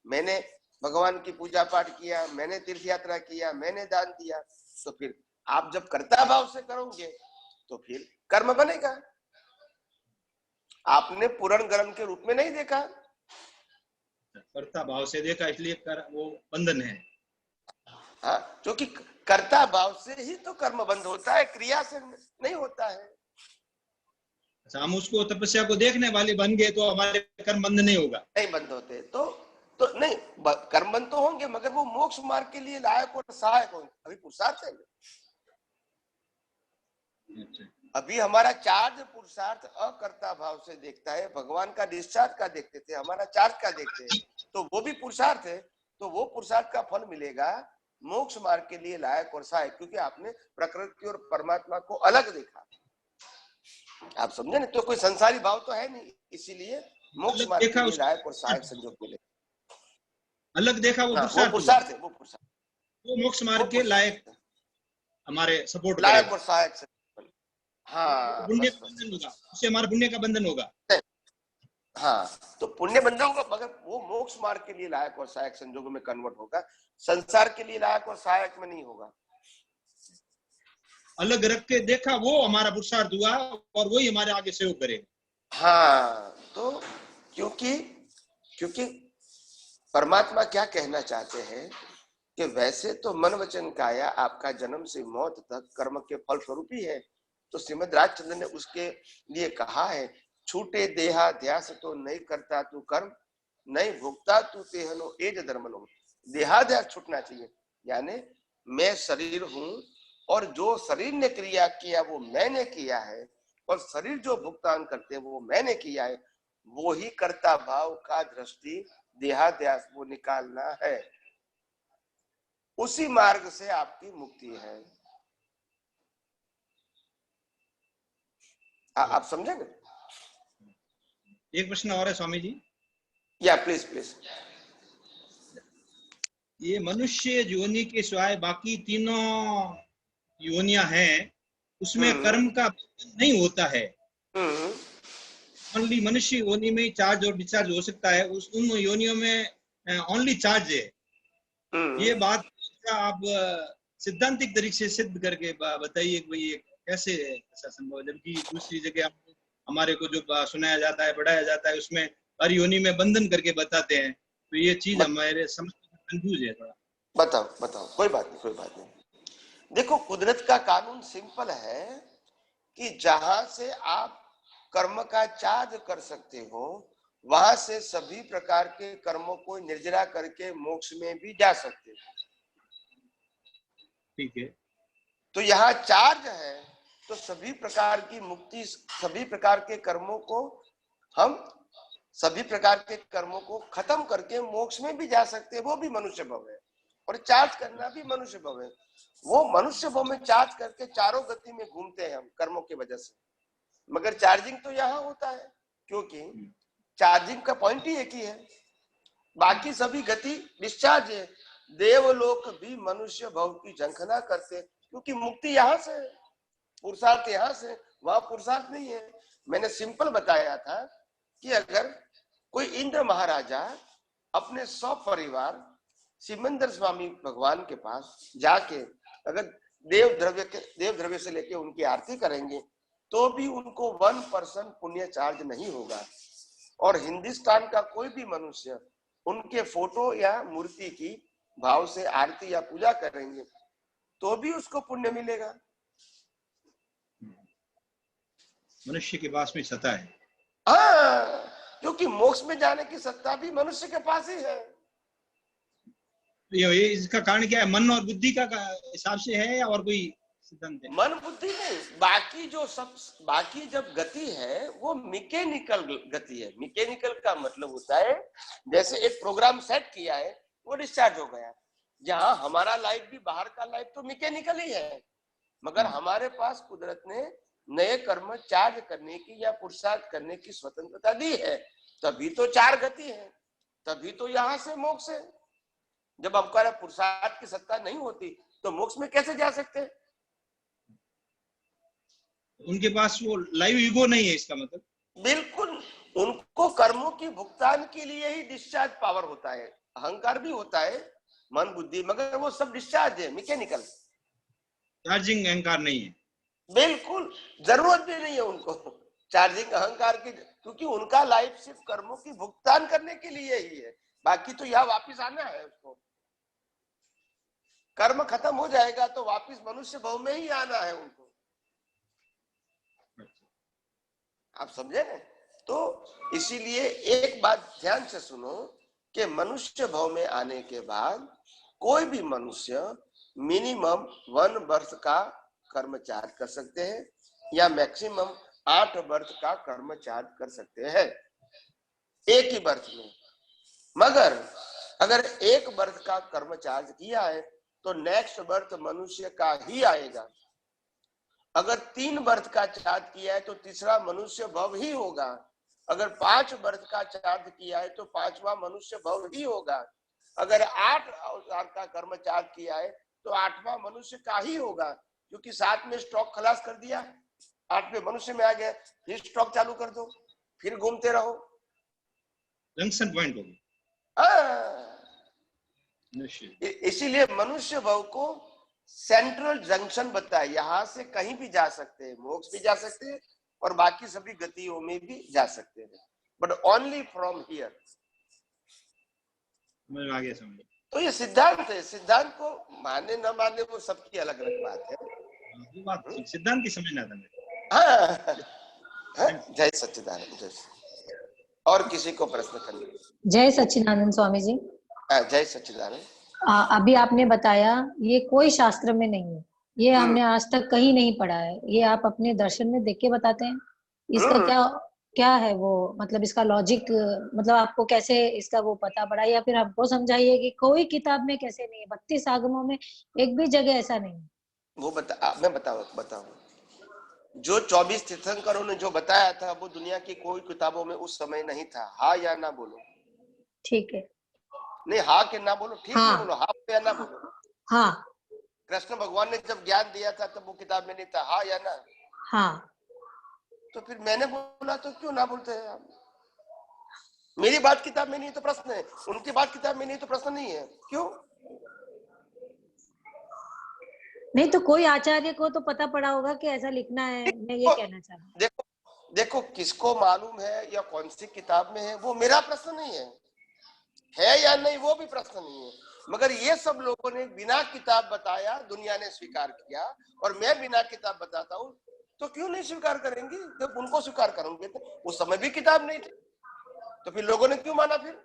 मैंने भगवान की पूजा पाठ किया, मैंने तीर्थ यात्रा किया, मैंने दान दिया। तो फिर आप जब कर्ता भाव से करोगे तो फिर कर्म बनेगा। आपने पूर्ण गलन के रूप में नहीं देखा, कर्ता भाव से देखा, इसलिए वो बंधन है। हाँ, क्योंकि कर्ता भाव से ही तो कर्म बंद होता है, क्रिया से नहीं होता है। अच्छा, हम उसको तपस्या को देखने वाले बन गए तो हमारे कर्म बंद नहीं होगा? नहीं बंद होते तो नहीं, कर्म बंद तो होंगे, मगर वो मोक्ष मार्ग के लिए लायक और सहायक होंगे। अभी पुरुषार्थ है, अभी हमारा चार्ज पुरुषार्थ अकर्ता भाव से देखता है, भगवान का डिस्चार्ज का देखते थे, हमारा चार्ज का देखते हैं, तो वो भी पुरुषार्थ है। तो वो पुरुषार्थ का फल मिलेगा मोक्ष मार्ग के लिए लायक और सहायक, क्योंकि आपने प्रकृति और परमात्मा को अलग देखा। आप समझे ना? तो कोई संसारी भाव तो है नहीं, इसीलिए मोक्ष मार्ग के लिए लायक और सहायक संयोग मिले। अलग देखा वो पुरुषार्थ है, वो मोक्ष मार्ग के लायक हमारे सपोर्ट लायक और सहायक। हाँ, पुण्य बंधन होगा, उससे हमारा पुण्य का बंधन होगा। हाँ, तो पुण्य बंधन होगा, मगर वो मोक्ष मार्ग के लिए लायक और सहायक संजोगों में कन्वर्ट होगा, संसार के लिए लायक और सहायक में नहीं होगा। अलग रख के देखा, वो हमारा पुरुषार्थ हुआ और वही हमारे आगे सहयोग करेगा। हाँ, तो क्योंकि परमात्मा क्या कहना चाहते हैं कि वैसे तो मन वचन काया आपका जन्म से मौत तक कर्म के फल स्वरूप ही है। तो श्रीमद राजचंद्र ने उसके लिए कहा है, छूटे देहाध्यास तो नहीं करता तू कर्म, नहीं भोगता तू तेहनो एज धर्मनो। देहाध्यास छूटना चाहिए, यानी मैं शरीर हूं और जो शरीर ने क्रिया किया वो मैंने किया है, और शरीर जो भुगतान करते वो मैंने किया है। वो ही कर्ता भाव का दृष्टि देहाध्यास वो निकालना है, उसी मार्ग से आपकी मुक्ति है। आप समझेंगे? एक प्रश्न और है स्वामी जी। या प्लीज। ये मनुष्य योनि के सिवाय बाकी तीनों योनियां हैं, उसमें कर्म का नहीं होता है। ओनली मनुष्य योनि में चार्ज और डिस्चार्ज हो सकता है, उन योनियों में ओनली चार्ज है। ये बात आप सिद्धांतिक तरीके से सिद्ध करके बताइए कि ये कैसे ऐसा संभव है, जबकि दूसरी जगह हमारे को जो सुनाया जाता है, पढ़ाया जाता है, उसमें हर योनि में बंधन करके बताते हैं, तो ये चीज हमारे समझ में कंफ्यूज है थोड़ा। बताओ, कोई बात नहीं। देखो, कुदरत का कानून सिंपल है कि जहां से आप कर्म का चार्ज कर सकते हो, वहां से सभी प्रकार के कर्मों को निर्जरा करके मोक्ष में भी जा सकते हो। ठीक है। तो यहाँ चार्ज है, तो सभी प्रकार की मुक्ति, सभी प्रकार के कर्मों को खत्म करके मोक्ष में भी जा सकते हैं, वो भी मनुष्य भव है। और चार्ज करना भी मनुष्य भव है। वो मनुष्य भव में चार्ज करके चारों गति में घूमते हैं हम कर्मों की वजह से, मगर चार्जिंग तो यहाँ होता है, क्योंकि चार्जिंग का पॉइंट ही एक ही है। बाकी सभी गति डिस्चार्ज है। देवलोक भी मनुष्य भव की झंखना करते, क्योंकि मुक्ति यहाँ से है, पुरुषार्थ यहाँ से, वहां पुरुषार्थ नहीं है। मैंने सिंपल बताया था कि अगर कोई इंद्र महाराजा अपने सपरिवार सिमंदर स्वामी भगवान के पास जाके अगर देव द्रव्य से लेके उनकी आरती करेंगे, तो भी उनको 1% पुण्य चार्ज नहीं होगा। और हिंदुस्तान का कोई भी मनुष्य उनके फोटो या मूर्ति की भाव से आरती या पूजा करेंगे, तो भी उसको पुण्य मिलेगा। मनुष्य के पास में सत्ता है। हाँ, क्योंकि मोक्ष में जाने की सत्ता भी मनुष्य के पास ही है। ये इसका कारण क्या है? मन और बुद्धि का हिसाब से है या और कोई सिद्धांत है? मन बुद्धि नहीं, बाकी जब गति है वो मैकेनिकल गति है। मैकेनिकल का मतलब होता है जैसे एक प्रोग्राम सेट किया है, वो डिस्चार्ज हो गया। जहां हमारा लाइफ भी बाहर का लाइफ तो मैकेनिकल ही है, मगर हमारे पास कुदरत ने नए कर्म चार्ज करने की या पुरुषार्थ करने की स्वतंत्रता दी है। तभी तो चार गति है, तभी तो यहाँ से मोक्ष है। जब हमारा पुरुषार्थ की सत्ता नहीं होती तो मोक्ष में कैसे जा सकते? उनके पास वो लाइव ईगो नहीं है, इसका मतलब? बिल्कुल, उनको कर्मों की भुगतान के लिए ही डिस्चार्ज पावर होता है। अहंकार भी होता है, मन बुद्धि, मगर वो सब डिस्चार्ज है, मैकेनिकल। चार्जिंग अहंकार नहीं है। बिल्कुल, जरूरत भी नहीं है उनको चार्जिंग अहंकार की, क्योंकि उनका लाइफ सिर्फ कर्मों की भुगतान करने के लिए ही है। बाकी तो यहाँ वापिस आना है उसको। कर्म खत्म हो जाएगा तो वापिस मनुष्य भव में ही आना है उनको। आप समझे ना? तो इसीलिए एक बात ध्यान से सुनो कि मनुष्य भव में आने के बाद कोई भी मनुष्य मिनिमम 1 वर्ष का कर्म चार्ज कर सकते हैं या मैक्सिमम 8 वर्ष का कर्म चार्ज कर सकते हैं एक ही वर्ष में। मगर अगर 1 वर्ष का कर्म चार्ज किया है तो नेक्स्ट वर्ष मनुष्य का ही आएगा। अगर 3 वर्ष का चार्ज किया है तो तीसरा मनुष्य भव ही होगा। अगर 5 वर्ष का चार्ज किया है तो 5वां मनुष्य भव ही होगा। अगर 8 वर्ष का कर्म चार्ज किया है तो 8वां मनुष्य का ही होगा, क्योंकि 7 में स्टॉक खलास कर दिया, 8वें मनुष्य में आ गया, फिर स्टॉक चालू कर दो, फिर घूमते रहो। जंक्शन पॉइंट होगी। इसीलिए मनुष्य भव को सेंट्रल जंक्शन बताया, यहाँ से कहीं भी जा सकते हैं, मोक्ष भी जा सकते हैं और बाकी सभी गतियों में भी जा सकते हैं, बट ओनली फ्रॉम हियर। समझ आ गया, समझ। तो ये सिद्धांत है, सिद्धांत को माने न माने वो सबकी अलग अलग बात है। वो बात सिद्धांत की समझना था। जय सच्चिदानंद। जय। और किसी को प्रश्न करना? जय सच्चिदानंद स्वामी जी। जय सच्चिदानंद। अभी आपने बताया ये कोई शास्त्र में नहीं है, ये हमने आज तक कहीं नहीं पढ़ा है, ये आप अपने दर्शन में देख के बताते हैं। इसका क्या है वो, मतलब इसका लॉजिक, मतलब आपको कैसे इसका वो पता पड़ा, या फिर हमको समझाइए कि कोई किताब में कैसे नहीं है, 32 आगमों में एक भी जगह ऐसा नहीं है। वो मैं बताऊं जो 24 तीर्थंकरों ने जो बताया था वो दुनिया की कोई किताबों में उस समय नहीं था। हाँ या ना बोलो? ठीक है। नहीं, हाँ के ना बोलो, ठीक है बोलो, हाँ या ना बोलो। हाँ। कृष्ण भगवान ने जब ज्ञान दिया था तब वो किताब में नहीं था, हाँ या ना? हाँ। तो फिर मैंने बोला तो क्यों ना बोलते हैं आप? मेरी बात किताब में नहीं है तो प्रश्न है, उनकी बात किताब में नहीं तो प्रश्न नहीं है, क्यों? नहीं तो कोई आचार्य को तो पता पड़ा होगा कि ऐसा लिखना है, मैं ये कहना चाह रहा हूँ। देखो, देखो किसको मालूम है या कौन सी किताब में है वो मेरा प्रश्न नहीं है या नहीं वो भी प्रश्न नहीं है, मगर ये सब लोगों ने बिना किताब बताया दुनिया ने स्वीकार किया, और मैं बिना किताब बताता हूँ तो क्यों नहीं स्वीकार करेंगे? जब उनको स्वीकार करूंगे तो उस समय भी किताब नहीं थी, तो फिर लोगों ने क्यों माना? फिर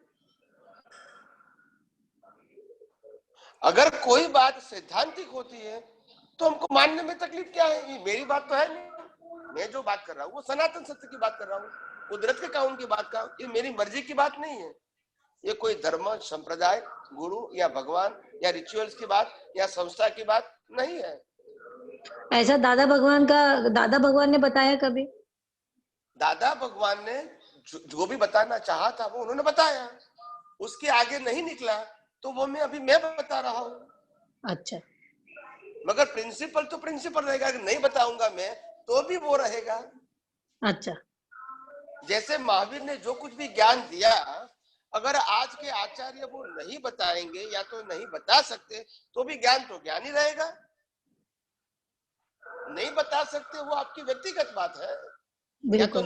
अगर कोई बात सैद्धांतिक होती है तो हमको मानने में तकलीफ क्या है? ये मेरी बात तो है नहीं, मैं जो बात कर रहा हूँ वो सनातन सत्य की बात कर रहा हूँ, कुदरत के कानून की बात कर रहा हूँ। ये मेरी मर्जी की बात नहीं है, ये कोई धर्म संप्रदाय गुरु या भगवान या रिचुअल्स की बात या संस्था की बात नहीं है। ऐसा दादा भगवान ने बताया कभी? दादा भगवान ने जो भी बताना चाहा था वो उन्होंने बताया, उसके आगे नहीं निकला तो वो मैं बता रहा हूँ। अच्छा, मगर प्रिंसिपल तो प्रिंसिपल रहेगा, अगर नहीं बताऊंगा मैं तो भी वो रहेगा। अच्छा, जैसे महावीर ने जो कुछ भी ज्ञान दिया, अगर आज के आचार्य वो नहीं बताएंगे या तो नहीं बता सकते तो भी ज्ञान तो ज्ञान ही रहेगा। नहीं बता सकते वो आपकी व्यक्तिगत बात है, या तो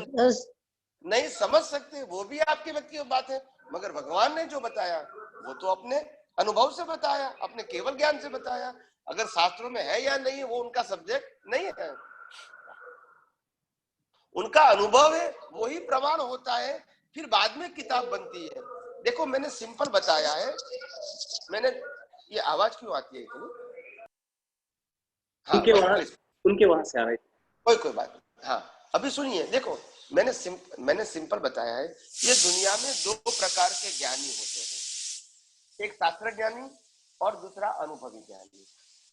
नहीं समझ सकते वो भी आपकी व्यक्तिगत बात है, मगर भगवान ने जो बताया वो तो अपने अनुभव से बताया, अपने केवल ज्ञान से बताया। अगर शास्त्रों में है या नहीं वो उनका सब्जेक्ट नहीं है, उनका अनुभव है, वही प्रमाण होता है, फिर बाद में किताब बनती है। देखो मैंने सिंपल बताया है, ये आवाज क्यों आती है इतनी? हाँ, उनके वहां से आ रही कोई बात नहीं। हाँ अभी सुनिए, देखो मैंने सिंपल बताया है, ये दुनिया में दो प्रकार के ज्ञानी होते हैं, एक शास्त्र ज्ञानी और दूसरा अनुभवी ज्ञानी,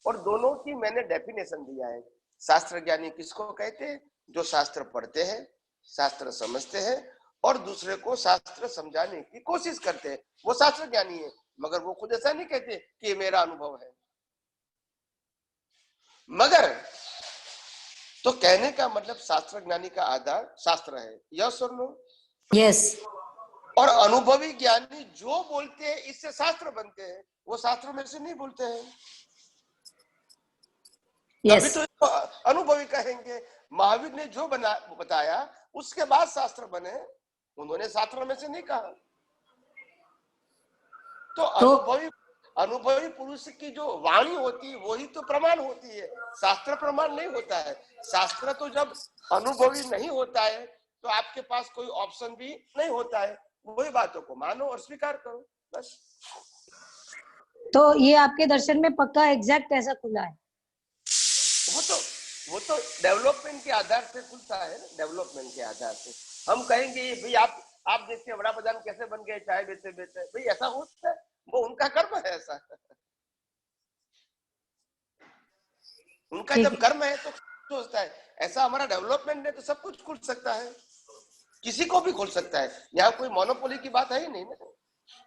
और दोनों की मैंने डेफिनेशन दिया है। शास्त्र ज्ञानी किसको कहते हैं? जो शास्त्र पढ़ते हैं, शास्त्र समझते हैं और दूसरे को शास्त्र समझाने की कोशिश करते हैं, वो शास्त्र ज्ञानी है। मगर वो खुद ऐसा नहीं कहते कि ये मेरा अनुभव है, मगर तो कहने का मतलब शास्त्र ज्ञानी का आधार शास्त्र है, यस और नो? यस। और अनुभवी ज्ञानी जो बोलते हैं इससे शास्त्र बनते हैं, वो शास्त्र में से नहीं बोलते हैं, yes. तभी तो अनुभवी कहेंगे। महावीर ने जो बताया उसके बाद शास्त्र बने, उन्होंने शास्त्र में से नहीं कहा। तो अनुभवी पुरुष की जो वाणी होती है वही तो प्रमाण होती है, शास्त्र प्रमाण नहीं होता है। शास्त्र तो जब अनुभवी नहीं होता है तो आपके पास कोई ऑप्शन भी नहीं होता है, वही बातों को मानो और स्वीकार करो, बस। तो ये आपके दर्शन में पक्का एग्जैक्ट ऐसा खुला है? वो तो डेवलपमेंट के आधार से खुलता है, डेवलपमेंट के आधार से। हम कहेंगे भाई आप देखते बड़ा प्रधान कैसे बन गए चाय बेचते बेचते, भाई ऐसा होता है, वो उनका कर्म है, ऐसा उनका जब कर्म है तो सोचता है। ऐसा हमारा डेवलपमेंट है तो सब कुछ खुल सकता है, किसी को भी खुल सकता है, यहाँ कोई मोनोपोली की बात है ही नहीं ना।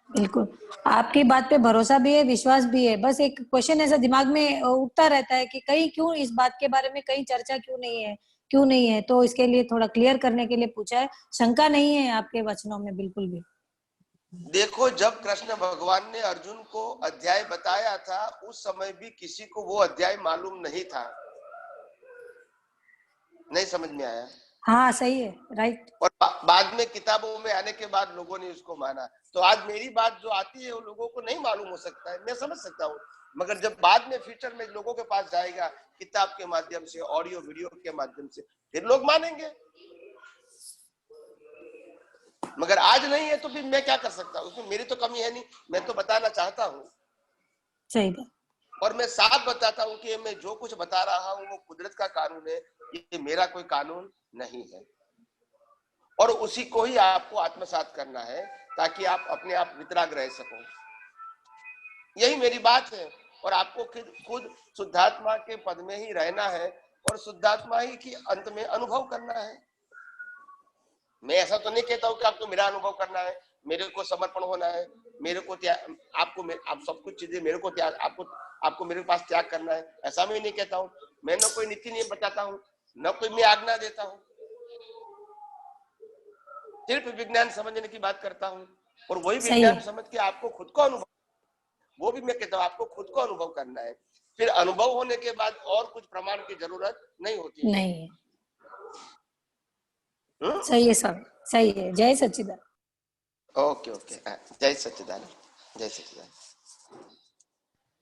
बिल्कुल, आपकी बात पे भरोसा भी है, विश्वास भी है। बस एक क्वेश्चन ऐसा दिमाग में उठता रहता है कि कहीं क्यों इस बात के बारे में कहीं चर्चा क्यों नहीं है, तो इसके लिए थोड़ा क्लियर करने के लिए पूछा है। शंका नहीं है आपके वचनों में बिल्कुल भी। देखो जब कृष्ण भगवान ने अर्जुन को अध्याय बताया था उस समय भी किसी को वो अध्याय मालूम नहीं था, नहीं समझ में आया। हाँ सही है, राइट। और बाद में किताबों में आने के बाद लोगों ने उसको माना। तो आज मेरी बात जो आती है वो लोगों को नहीं मालूम हो सकता है, मैं समझ सकता हूँ, मगर जब बाद में फ्यूचर में लोगों के पास जाएगा किताब के माध्यम से, ऑडियो वीडियो के माध्यम से, फिर लोग मानेंगे। मगर आज नहीं है तो फिर मैं क्या कर सकता हूँ, उसमें मेरी तो कमी है नहीं, मैं तो बताना चाहता हूँ। सही बात। और मैं साफ बताता हूँ कि मैं जो कुछ बता रहा हूँ वो कुदरत का कानून है, ये मेरा कोई कानून नहीं है। और उसी को ही आपको आत्मसात करना है ताकि आप अपने आप वितराग रह सको, यही मेरी बात है। और आपको खुद शुद्धात्मा के पद में ही रहना है और शुद्धात्मा ही की अंत में अनुभव करना है। मैं ऐसा तो नहीं कहता हूँ कि आपको मेरा अनुभव करना है, मेरे को समर्पण होना है, मेरे को आप सब कुछ चीजें मेरे को त्याग, आपको मेरे पास त्याग करना है, ऐसा मैं नहीं कहता हूँ। मैं न कोई नीति नियम बताता हूँ, न कोई मैं आज्ञा देता हूँ, सिर्फ विज्ञान समझने की बात करता हूँ। और वही विज्ञान समझ के आपको खुद को अनुभव, वो भी मैं कहता हूँ आपको खुद को अनुभव करना है। फिर अनुभव होने के बाद और कुछ प्रमाण की जरूरत नहीं होती नहीं है। सही है स्वामी, सही है। जय सच्चिदानंद। ओके ओके, जय सच्चिदानंद, जय सच्चिदानंद।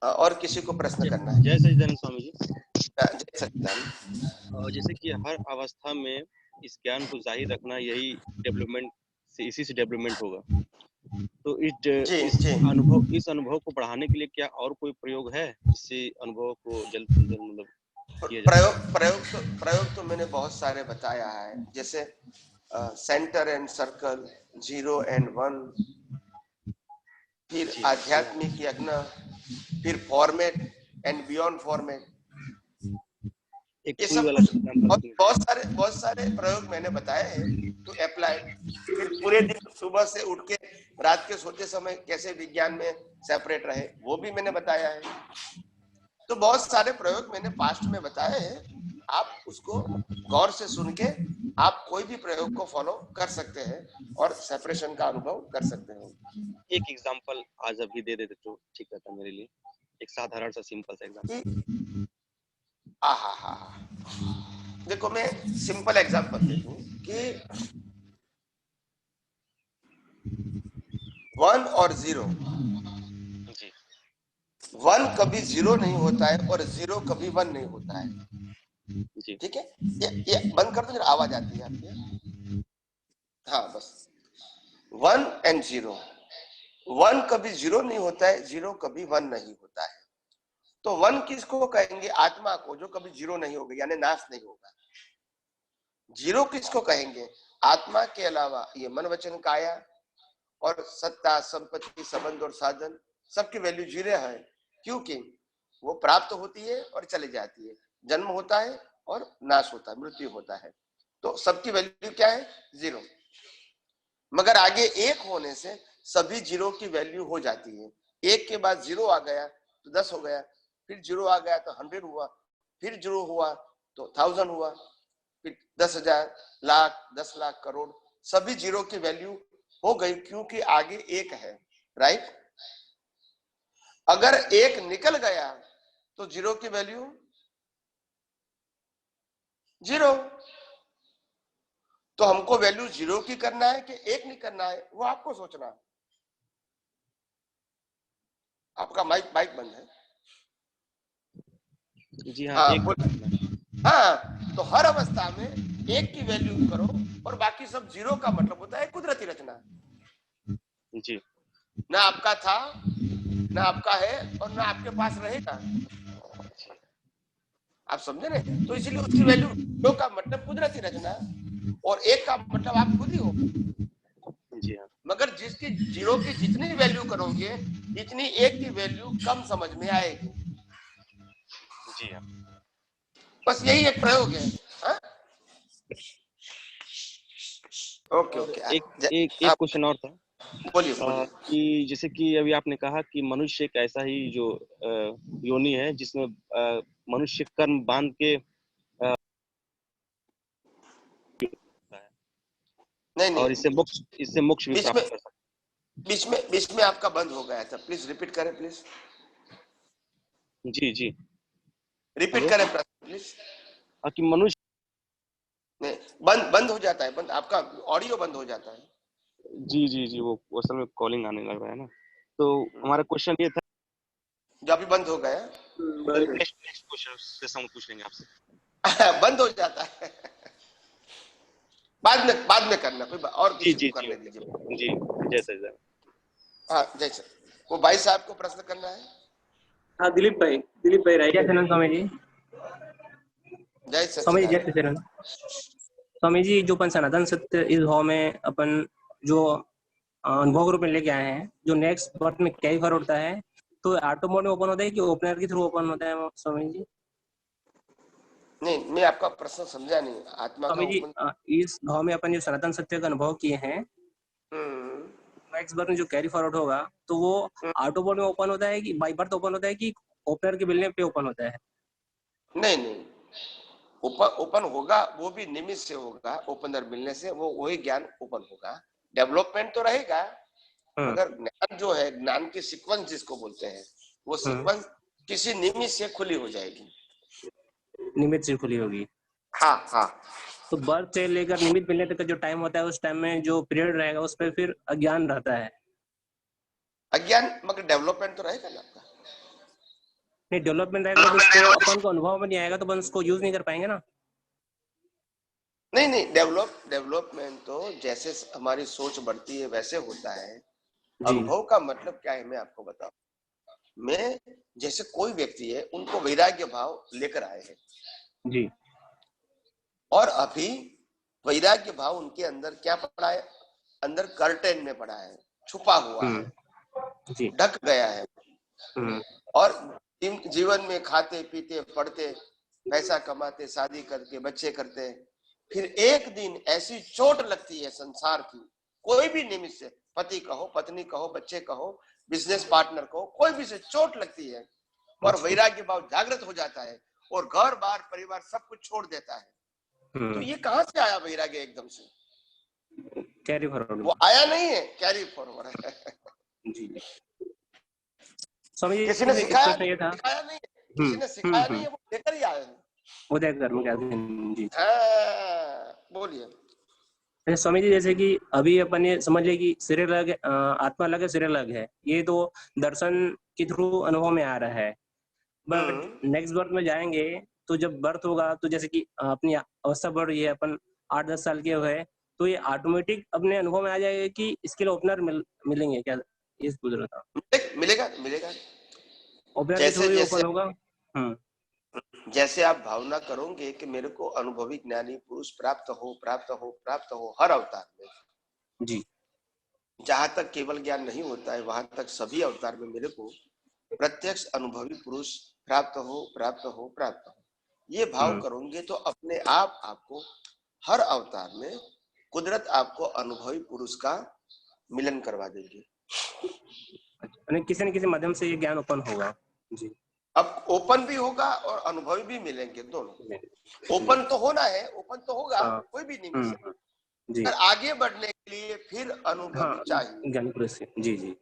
और किसी को प्रश्न करना है? जय सच्चिदानंद स्वामी जी। जय सच्चिदानंद। और जैसे कि हर अवस्था में इस ज्ञान को जाहिर रखना, यही डेवलपमेंट से, इसी से डेवलपमेंट होगा। तो इस अनुभव को बढ़ाने के लिए क्या और कोई प्रयोग है जिससे अनुभव को जल्द से जल्द मतलब किया जाए? प्रयोग तो मैंने बहुत सारे बताया है, जैसे सेंटर एंड सर्कल, 0 एंड 1, फिर आध्यात्मिक यज्ञ, फिर फॉर्मेट एंड बियॉन्ड फॉर्मेट, ये सब बहुत सारे प्रयोग मैंने बताए हैं टू अप्लाई। फिर पूरे दिन सुबह से उठ के रात के सोते समय कैसे विज्ञान में सेपरेट रहे, वो भी मैंने बताया है। तो बहुत सारे प्रयोग मैंने पास्ट में बताए हैं, आप उसको गौर से सुन के आप कोई भी प्रयोग को फॉलो कर सकते हैं और सेपरेशन का अनुभव कर सकते हैं। एक एग्जांपल आज अभी दे देते तो ठीक रहता मेरे लिए, एक साधारण सा सिंपल सा एग्जांपल। देखो मैं सिंपल एग्जांपल दे दूं कि 1 और 0, 1 कभी 0 नहीं होता है और 0 कभी 1 नहीं होता है। ठीक है, ये बंद कर दो, जरा आवाज आती है आपकी। हाँ बस, 1 एंड 0, 1 कभी 0 नहीं होता है, 0 कभी 1 नहीं होता है। तो 1 किसको कहेंगे? आत्मा को, जो कभी 0 नहीं होगा, यानी नाश नहीं होगा। 0 किसको कहेंगे? आत्मा के अलावा ये मन वचन काया और सत्ता, संपत्ति, संबंध और साधन, सबकी वैल्यू 0 है, क्योंकि वो प्राप्त होती है और चली जाती है, जन्म होता है और नाश होता है, मृत्यु होता है। तो सबकी वैल्यू क्या है? 0। मगर आगे 1 होने से सभी 0 की वैल्यू हो जाती है। 1 के बाद 0 आ गया तो 10 हो गया, फिर 0 आ गया तो 100 हुआ, फिर 0 हुआ तो 1000 हुआ, फिर 10,000, लाख, 10 लाख, करोड़, सभी 0 की वैल्यू हो गई, क्योंकि आगे 1 है। राइट? अगर 1 निकल गया तो 0 की वैल्यू 0। तो हमको वैल्यू 0 की करना है कि 1 नहीं करना है, वो आपको सोचना है। आपका माइक बंद है। जी हाँ, हाँ, तो हर अवस्था में 1 की वैल्यू करो और बाकी सब 0 का मतलब होता है कुदरती रचना। जी, ना आपका था, ना आपका है और ना आपके पास रहेगा। आप समझे ना? तो इसलिए उसकी वैल्यू 0 का मतलब कुदरती रचना और 1 का मतलब आप खुद ही हो। जी हाँ। मगर जिसकी 0 की जितनी वैल्यू करोगे, इतनी 1 की वैल्यू कम समझ में आएगी। जी हाँ, बस यही एक प्रयोग है। Okay okay. एक क्वेश्चन और था। बोलिए। कि जैसे कि अभी आपने कहा कि मनुष्य एक ऐसा ही जो योनि है जिसमें मनुष्य कर्म बांध के नहीं, और इससे मोक्ष भी प्राप्त कर सकते। बीच में आपका बंद हो गया था, प्लीज रिपीट करें प्लीज। जी रिपीट करें प्लीज। कि मनुष्य नहीं, बंद हो जाता है, आपका ऑडियो बंद हो जाता है। जी वो असल में कॉलिंग आने लग रहा है ना। तो हमारा क्वेश्चन ये था जो अभी बंद हो गया। नेक्स्ट क्वेश्चन से हम पूछ लेंगे आपसे। बंद हो जाता है, बाद में करना, कोई और किसी को करने दीजिए। जी जय सर। हाँ जय सर। वो भाई साहब को प्रश्न करना है। हाँ दिलीप भाई राइट। जय सच्चिदानंद स्वामी जी। जय स्वामी जी जय सच्चिदानंद। स्वामी जी, जो अपन सनातन सत्य इस भाव में अपन जो अनुभव रूप में लेके आए हैं, जो नेक्स्ट बर्थ में कैरी फॉरवर्ड होता है, तो ऑटो मोड में ओपन होता है कि ओपनर के थ्रू ओपन होता है स्वामी जी? नहीं, मैं आपका प्रश्न समझा नहीं। आत्मा स्वामी जी, इस भाव में अपन जो सनातन सत्य का अनुभव किए हैं, नेक्स्ट बर्थ में जो कैरी फॉरवर्ड होगा, तो वो ऑटो मोड में ओपन होता है कि बाई बर्थ ओपन होता है कि ओपनर के मिलने पे ओपन होता है? नहीं, ओपन होगा, वो भी निमित्त से होगा। ओपनर मिलने से वो वही ज्ञान ओपन होगा। डेवलपमेंट तो रहेगा, मगर ज्ञान जो है, ज्ञान की सीक्वेंस जिसको बोलते हैं, वो सीक्वेंस किसी निमित्त से खुली हो जाएगी। निमित्त से खुली होगी। हाँ। तो बर्थ से लेकर निमित्त मिलने तक का जो टाइम होता है, उस टाइम में जो पीरियड रहेगा उस पर फिर अज्ञान रहता है। अज्ञान मगर डेवलपमेंट तो रहेगा ना आपका। नहीं, डेवलपमेंट रहेगा तो उसको अपन को अनुभव में नहीं आएगा, तो अपन उसको यूज नहीं कर पाएंगे ना। नहीं, डेवलपमेंट तो जैसे हमारी सोच बढ़ती है वैसे होता है। अनुभव का मतलब क्या है मैं आपको बताऊं। मैं जैसे कोई व्यक्ति है, उनको वैराग्य भाव लेकर आए हैं जी, और अभी वैराग्य भाव उनके अंदर क्या पड़ा है, अंदर कर्टेन में पड़ा है, छुपा हुआ है, ढक गया है। और जीवन में खाते पीते पढ़ते पैसा कमाते शादी करके बच्चे करते, फिर एक दिन ऐसी चोट लगती है संसार की, कोई भी निमित्त से, पति कहो पत्नी कहो बच्चे कहो बिजनेस पार्टनर कहो, कोई भी से चोट लगती है और वैराग्य भाव जागृत हो जाता है और घर बार परिवार सब कुछ छोड़ देता है। तो ये कहां से आया वैराग्य एकदम से? कैरी फॉरवर्ड, वो आया नहीं है, कैरी फॉरवर्ड है। जी स्वामी जी, किसी ने सिखाया नहीं, सिखाया नहीं, किसी ने सिखाया नहीं है, वो लेकर ही आए हैं। वो देखकर मैं क्या जी बोलिए। स्वामी जी, जैसे कि अभी अपन ये समझ ले कि शरीर अलग, आत्मा अलग है, शरीर अलग है, ये तो दर्शन के थ्रू अनुभव में आ रहा है। बट नेक्स्ट बर्थ में जाएंगे तो जब बर्थ होगा तो जैसे कि अपनी अवस्था बढ़ रही है, अपन 8-10 साल के हुए, तो ये ऑटोमेटिक अपने अनुभव में आ जाएगा कि इसके लिए ओपनर मिलेंगे क्या? ये पूछ रहा था। मिलेगा ओपनर के थ्रू ही ओपन होगा। जैसे आप भावना करोगे कि मेरे को अनुभवी ज्ञानी पुरुष प्राप्त हो हर अवतार में जी, जहां तक केवल ज्ञान नहीं होता है वहां तक सभी अवतार में मेरे को प्रत्यक्ष अनुभवी पुरुष प्राप्त हो ये भाव करोगे तो अपने आप आपको हर अवतार में कुदरत आपको अनुभवी पुरुष का मिलन करवा देगी। किसी न किसी माध्यम से ये ज्ञान ओपन होगा जी। अब ओपन भी होगा और अनुभवी भी मिलेंगे दोनों। ओपन तो होना है, ओपन तो होगा, कोई भी नहीं मिल सकता। पर आगे बढ़ने के लिए फिर अनुभवी चाहिए। ज्ञान पुरुष जी जी।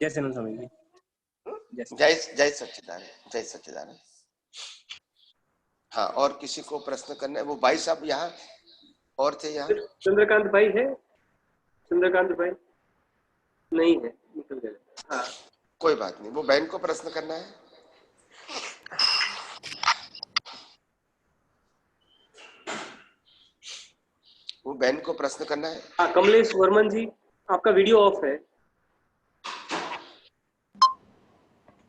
जय सच्चिदानंद स्वामी जी। जय सच्चिदानंद। हाँ, और किसी को प्रश्न करना है? वो भाई साहब यहाँ और थे, यहाँ चंद्रकांत भाई है? चंद्रकांत भाई नहीं है, निकल गए। हाँ कोई बात नहीं, वो बहन को प्रश्न करना है। वो बहन को प्रश्न करना है। हाँ, कमलेश वर्मन जी, आपका वीडियो ऑफ है।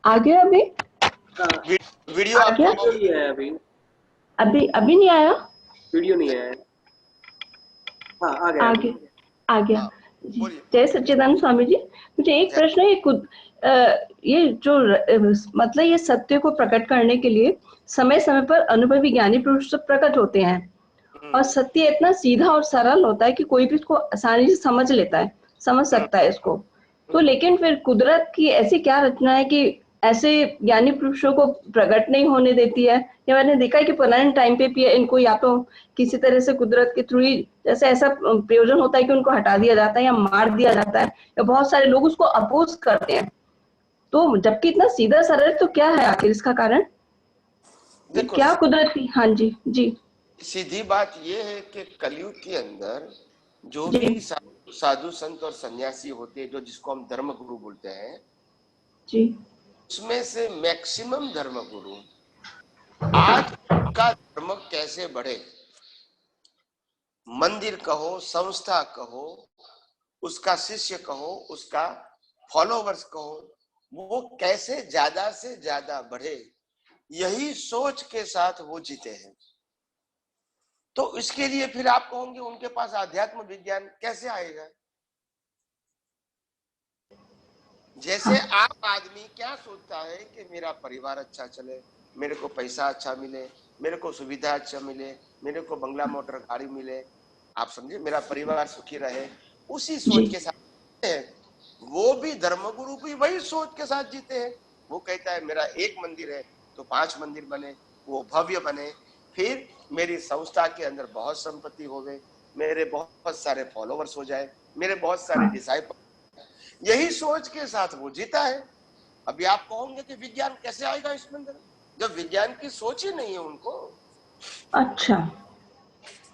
आ गया अभी? वीडियो आ गया? नहीं है अभी नहीं आया, वीडियो नहीं आया। हाँ, आ गया। जय सच्चिदानंद स्वामी जी, मुझे एक प्रश्न है। ये जो मतलब ये सत्य को प्रकट करने के लिए समय समय पर अनुभवी ज्ञानी पुरुष प्रकट होते हैं और सत्य इतना सीधा और सरल होता है कि कोई भी इसको आसानी से समझ सकता है इसको। तो लेकिन फिर कुदरत की ऐसी क्या रचना है कि ऐसे ज्ञानी पुरुषों को प्रकट नहीं होने देती है? या मैंने देखा है कि पुराने टाइम पे भी इनको या तो किसी तरह से कुदरत के थ्रू ही जैसे ऐसा प्रयोजन होता है कि उनको हटा दिया जाता है या मार दिया जाता है, या बहुत सारे लोग उसको अपोज करते हैं। तो जबकि इतना सीधा सरल, तो क्या है आखिर इसका कारण? क्या कुदरत की? हाँ जी जी। सीधी बात ये है कि कलयुग के अंदर जो भी साधु संत और सन्यासी होते हैं, जो जिसको हम धर्म गुरु बोलते हैं जी, उसमें से मैक्सिमम धर्म गुरु आज का धर्म कैसे बढ़े, मंदिर कहो, संस्था कहो, उसका शिष्य कहो, उसका फॉलोवर्स कहो, वो कैसे ज्यादा से ज्यादा बढ़े, यही सोच के साथ वो जीते हैं। तो इसके लिए फिर आप कहोगे उनके पास आध्यात्म विज्ञान कैसे आएगा? जैसे आप आदमी क्या सोचता है कि मेरा परिवार अच्छा चले, मेरे को पैसा अच्छा मिले, मेरे को सुविधा अच्छा मिले, मेरे को बंगला मोटर गाड़ी मिले, आप समझे, मेरा परिवार सुखी रहे, उसी सोच के साथ है। वो भी धर्मगुरु भी वही सोच के साथ जीते हैं। वो कहता है मेरा एक मंदिर है तो 5 मंदिर बने, वो भव्य बने, फिर मेरी संस्था के अंदर बहुत संपत्ति होवे, मेरे बहुत सारे फॉलोवर्स हो जाए, मेरे बहुत सारे डिसाइपल। यही सोच के साथ वो जीता है। अभी आप कहोगे कि विज्ञान कैसे आएगा इसमें अंदर, जब विज्ञान की सोच ही नहीं है उनको। अच्छा,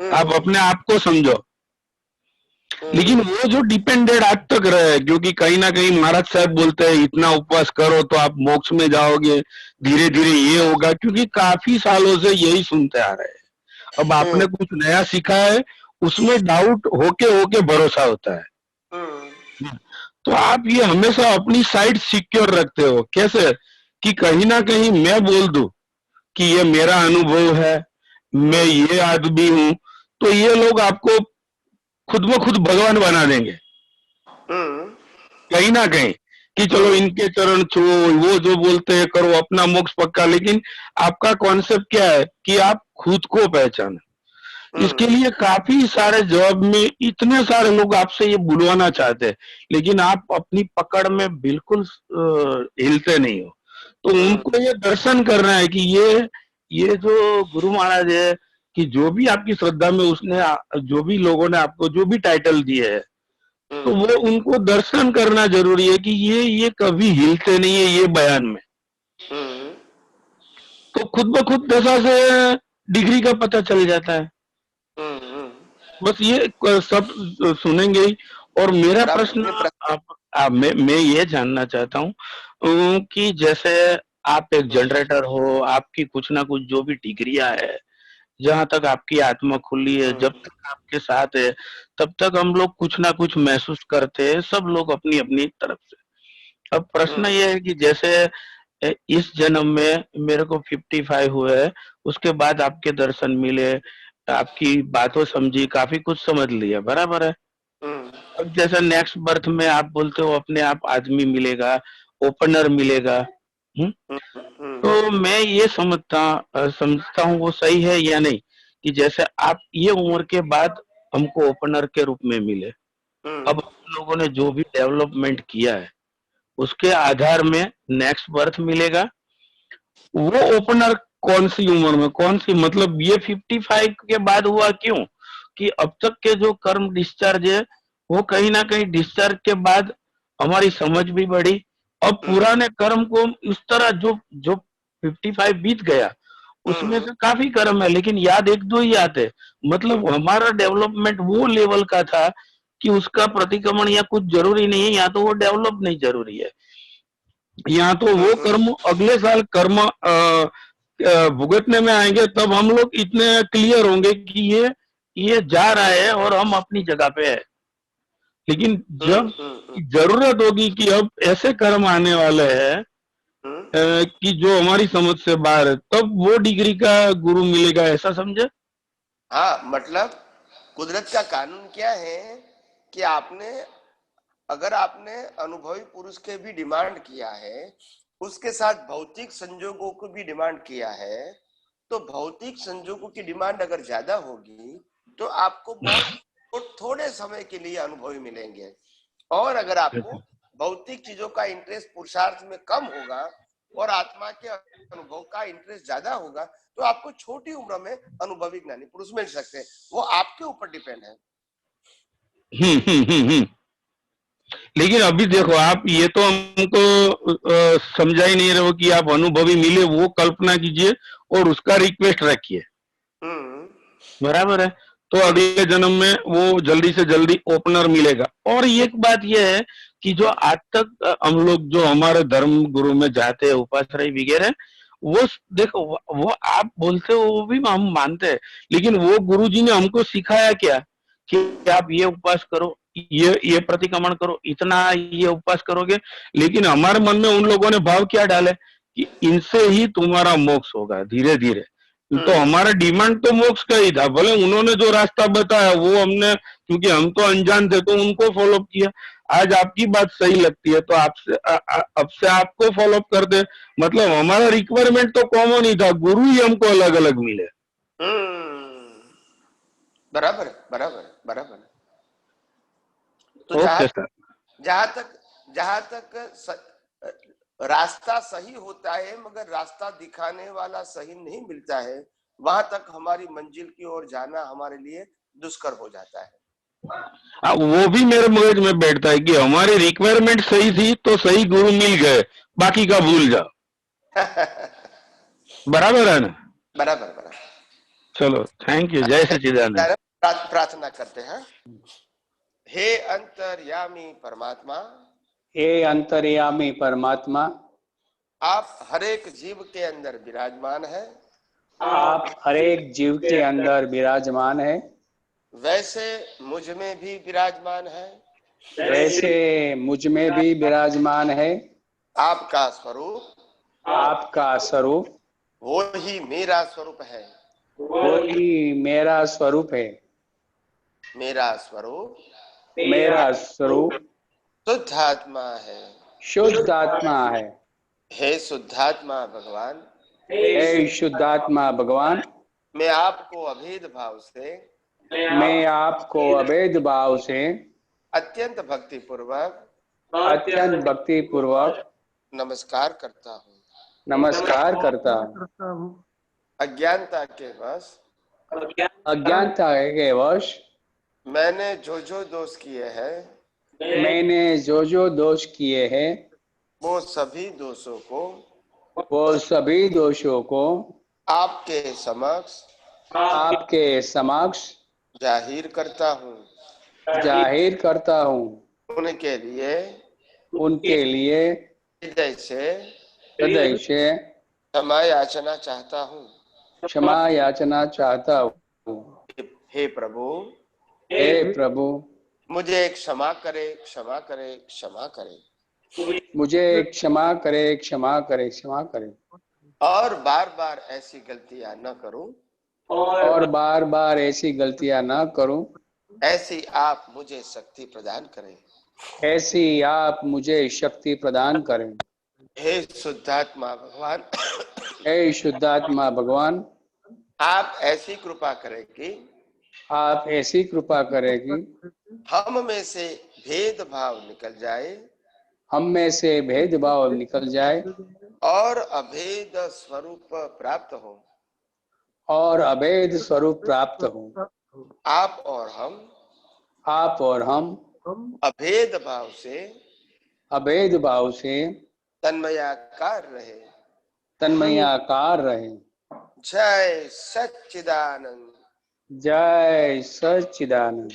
आप अपने आप को समझो। लेकिन वो जो डिपेंडेड आज तक रहे, क्योंकि कहीं ना कहीं महाराज साहब बोलते हैं इतना उपवास करो तो आप मोक्ष में जाओगे, धीरे धीरे ये होगा, क्योंकि काफी सालों से यही सुनते आ रहे हैं। अब आपने कुछ नया सीखा है, उसमें डाउट होके होके भरोसा होता है। तो आप ये हमेशा अपनी साइड सिक्योर रखते हो, कैसे कि कहीं ना कहीं मैं बोल दूं कि ये मेरा अनुभव है, मैं ये आदमी हूं, तो ये लोग आपको खुद में खुद भगवान बना देंगे कहीं ना कहीं, कि चलो इनके चरण छो, वो जो बोलते हैं करो, अपना मोक्ष पक्का। लेकिन आपका कॉन्सेप्ट क्या है कि आप खुद को पहचानो। इसके लिए काफी सारे जॉब में इतने सारे लोग आपसे ये बुलवाना चाहते हैं, लेकिन आप अपनी पकड़ में बिल्कुल हिलते नहीं हो। तो उनको ये दर्शन करना है कि ये जो गुरु महाराज है, कि जो भी आपकी श्रद्धा में उसने जो भी लोगों ने आपको जो भी टाइटल दिए है, तो वो उनको दर्शन करना जरूरी है कि ये कभी हिलते नहीं है ये बयान में। तो खुद ब खुद दशा से डिग्री का पता चल जाता है। बस ये सब सुनेंगे ही। और मेरा प्रश्न मैं ये जानना चाहता हूँ कि जैसे आप एक जनरेटर हो, आपकी कुछ ना कुछ जो भी डिग्रियां है, जहां तक आपकी आत्मा खुली है, जब तक आपके साथ है, तब तक हम लोग कुछ ना कुछ महसूस करते हैं, सब लोग अपनी अपनी तरफ से। अब प्रश्न ये है कि जैसे इस जन्म में मेरे को 55 हुए, उसके बाद आपके दर्शन मिले, आपकी बातों समझी, काफी कुछ समझ लिया, बराबर है। अब जैसे नेक्स्ट बर्थ में आप बोलते हो अपने आप आदमी मिलेगा, ओपनर मिलेगा। तो मैं ये समझता हूँ वो सही है या नहीं, कि जैसे आप ये उम्र के बाद हमको ओपनर के रूप में मिले, अब हम लोगों ने जो भी डेवलपमेंट किया है उसके आधार में नेक्स्ट बर्थ मिलेगा। वो ओपनर कौन सी उम्र में, कौन सी, मतलब ये 55 के बाद हुआ क्यों, कि अब तक के जो कर्म डिस्चार्ज है वो कहीं ना कहीं डिस्चार्ज के बाद हमारी समझ भी बढ़ी। अब पुराने कर्म को इस तरह जो 55 बीत गया उसमें से काफी कर्म है, लेकिन याद एक दो ही आते। मतलब हमारा डेवलपमेंट वो लेवल का था कि उसका प्रतिक्रमण या कुछ जरूरी नहीं है, या तो वो डेवलप नहीं जरूरी है, या तो वो कर्म अगले साल कर्म भुगतने में आएंगे, तब हम लोग इतने क्लियर होंगे कि ये जा रहा है और हम अपनी जगह पे है। लेकिन जब जरूरत होगी कि अब ऐसे कर्म आने वाले हैं कि जो हमारी समझ से बाहर है, तब वो डिग्री का गुरु मिलेगा, ऐसा समझे। हाँ, मतलब कुदरत का कानून क्या है कि अगर आपने अनुभवी पुरुष के भी डिमांड किया है, उसके साथ भौतिक संजोगों को भी डिमांड किया है, तो भौतिक संजोगों की डिमांड अगर ज्यादा होगी तो आपको बहुत थोड़े समय के लिए अनुभवी मिलेंगे। और अगर आपको भौतिक चीजों का इंटरेस्ट पुरुषार्थ में कम होगा और आत्मा के अनुभव का इंटरेस्ट ज्यादा होगा, तो आपको छोटी उम्र में अनुभवी ज्ञानी पुरुष मिल सकते हैं। वो आपके ऊपर डिपेंड है। लेकिन अभी देखो, आप ये तो हमको समझा ही नहीं रहे हो कि आप अनुभवी मिले, वो कल्पना कीजिए और उसका रिक्वेस्ट रखिए, बराबर है। तो अगले जन्म में वो जल्दी से जल्दी ओपनर मिलेगा। और एक बात यह है कि जो आज तक हम लोग जो हमारे धर्म गुरु में जाते हैं, उपाश्रय वगैरह, वो देखो वो आप बोलते हो वो भी हम मानते हैं, लेकिन वो गुरु जी ने हमको सिखाया क्या कि आप ये उपवास करो, ये प्रतिक्रमण करो, इतना ये उपवास करोगे। लेकिन हमारे मन में उन लोगों ने भाव क्या डाले कि इनसे ही तुम्हारा मोक्ष होगा धीरे धीरे। तो हमारा डिमांड तो मोक्ष का ही था, भले उन्होंने जो रास्ता बताया वो हमने, क्योंकि हम तो अनजान थे, तो उनको फॉलो किया। आज आपकी बात सही लगती है तो अब से आपको फॉलो कर दे। मतलब हमारा रिक्वायरमेंट तो कॉमन ही था, गुरु ही हमको अलग अलग मिले। बराबर बराबर बराबर। तो जहां तक रास्ता सही होता है मगर रास्ता दिखाने वाला सही नहीं मिलता है, वहां तक हमारी मंजिल की ओर जाना हमारे लिए दुष्कर हो जाता है। वो भी मेरे मगज में बैठता है कि हमारी रिक्वायरमेंट सही थी तो सही गुरु मिल गए, बाकी का भूल जाओ। बराबर है ना। बराबर बराबर। चलो, थैंक यू। जय सच्चिदानंद। प्रार्थना करते हैं। हे अंतर्यामी परमात्मा, हे अंतर्यामी परमात्मा, आप हरेक जीव के अंदर विराजमान है। आप हरेक जीव के अंदर विराजमान है। वैसे मुझ में भी विराजमान है। वैसे मुझ में भी विराजमान है। आपका स्वरूप, आपका स्वरूप वो ही मेरा स्वरूप है। वो ही मेरा स्वरूप है। मेरा स्वरूप, मेरा स्वरूप शुद्ध आत्मा है। शुद्ध आत्मा है। हे शुद्धात्मा भगवान, हे शुद्धात्मा भगवान, मैं आपको अभेद भाव से, मैं आपको अभेद भाव से अत्यंत भक्ति पूर्वक, अत्यंत भक्ति पूर्वक नमस्कार करता हूँ। नमस्कार करता हूँ। अज्ञानता के वश, अज्ञानता के वश मैंने जो जो दोष किए हैं, मैंने जो जो दोष किए हैं, वो सभी दोषों को, वो सभी दोषों को आपके समक्ष, आपके समक्ष जाहिर करता हूँ। जाहिर करता हूँ। उनके लिए हृदय से क्षमा याचना चाहता हूँ। क्षमा याचना चाहता हूँ। हे प्रभु, हे प्रभु, मुझे क्षमा करे, क्षमा करे, क्षमा करे। मुझे क्षमा करे, क्षमा करे, क्षमा करे। और बार बार ऐसी गलतियां न करूं। और बार बार ऐसी गलतियां न करूं। ऐसी आप मुझे शक्ति प्रदान करें। ऐसी आप मुझे शक्ति प्रदान करें। हे शुद्धात्मा भगवान, हे शुद्धात्मा भगवान, आप ऐसी कृपा करें कि, आप ऐसी कृपा करें कि हम में से भेदभाव निकल जाए, हम में से भेदभाव निकल जाए और अभेद स्वरूप प्राप्त हो। और अभेद स्वरूप प्राप्त हो। आप और हम अभेद भाव से तन्मयाकार रहे। तन्मयाकार रहे। जय सच्चिदानंद। जय सच्चिदानंद।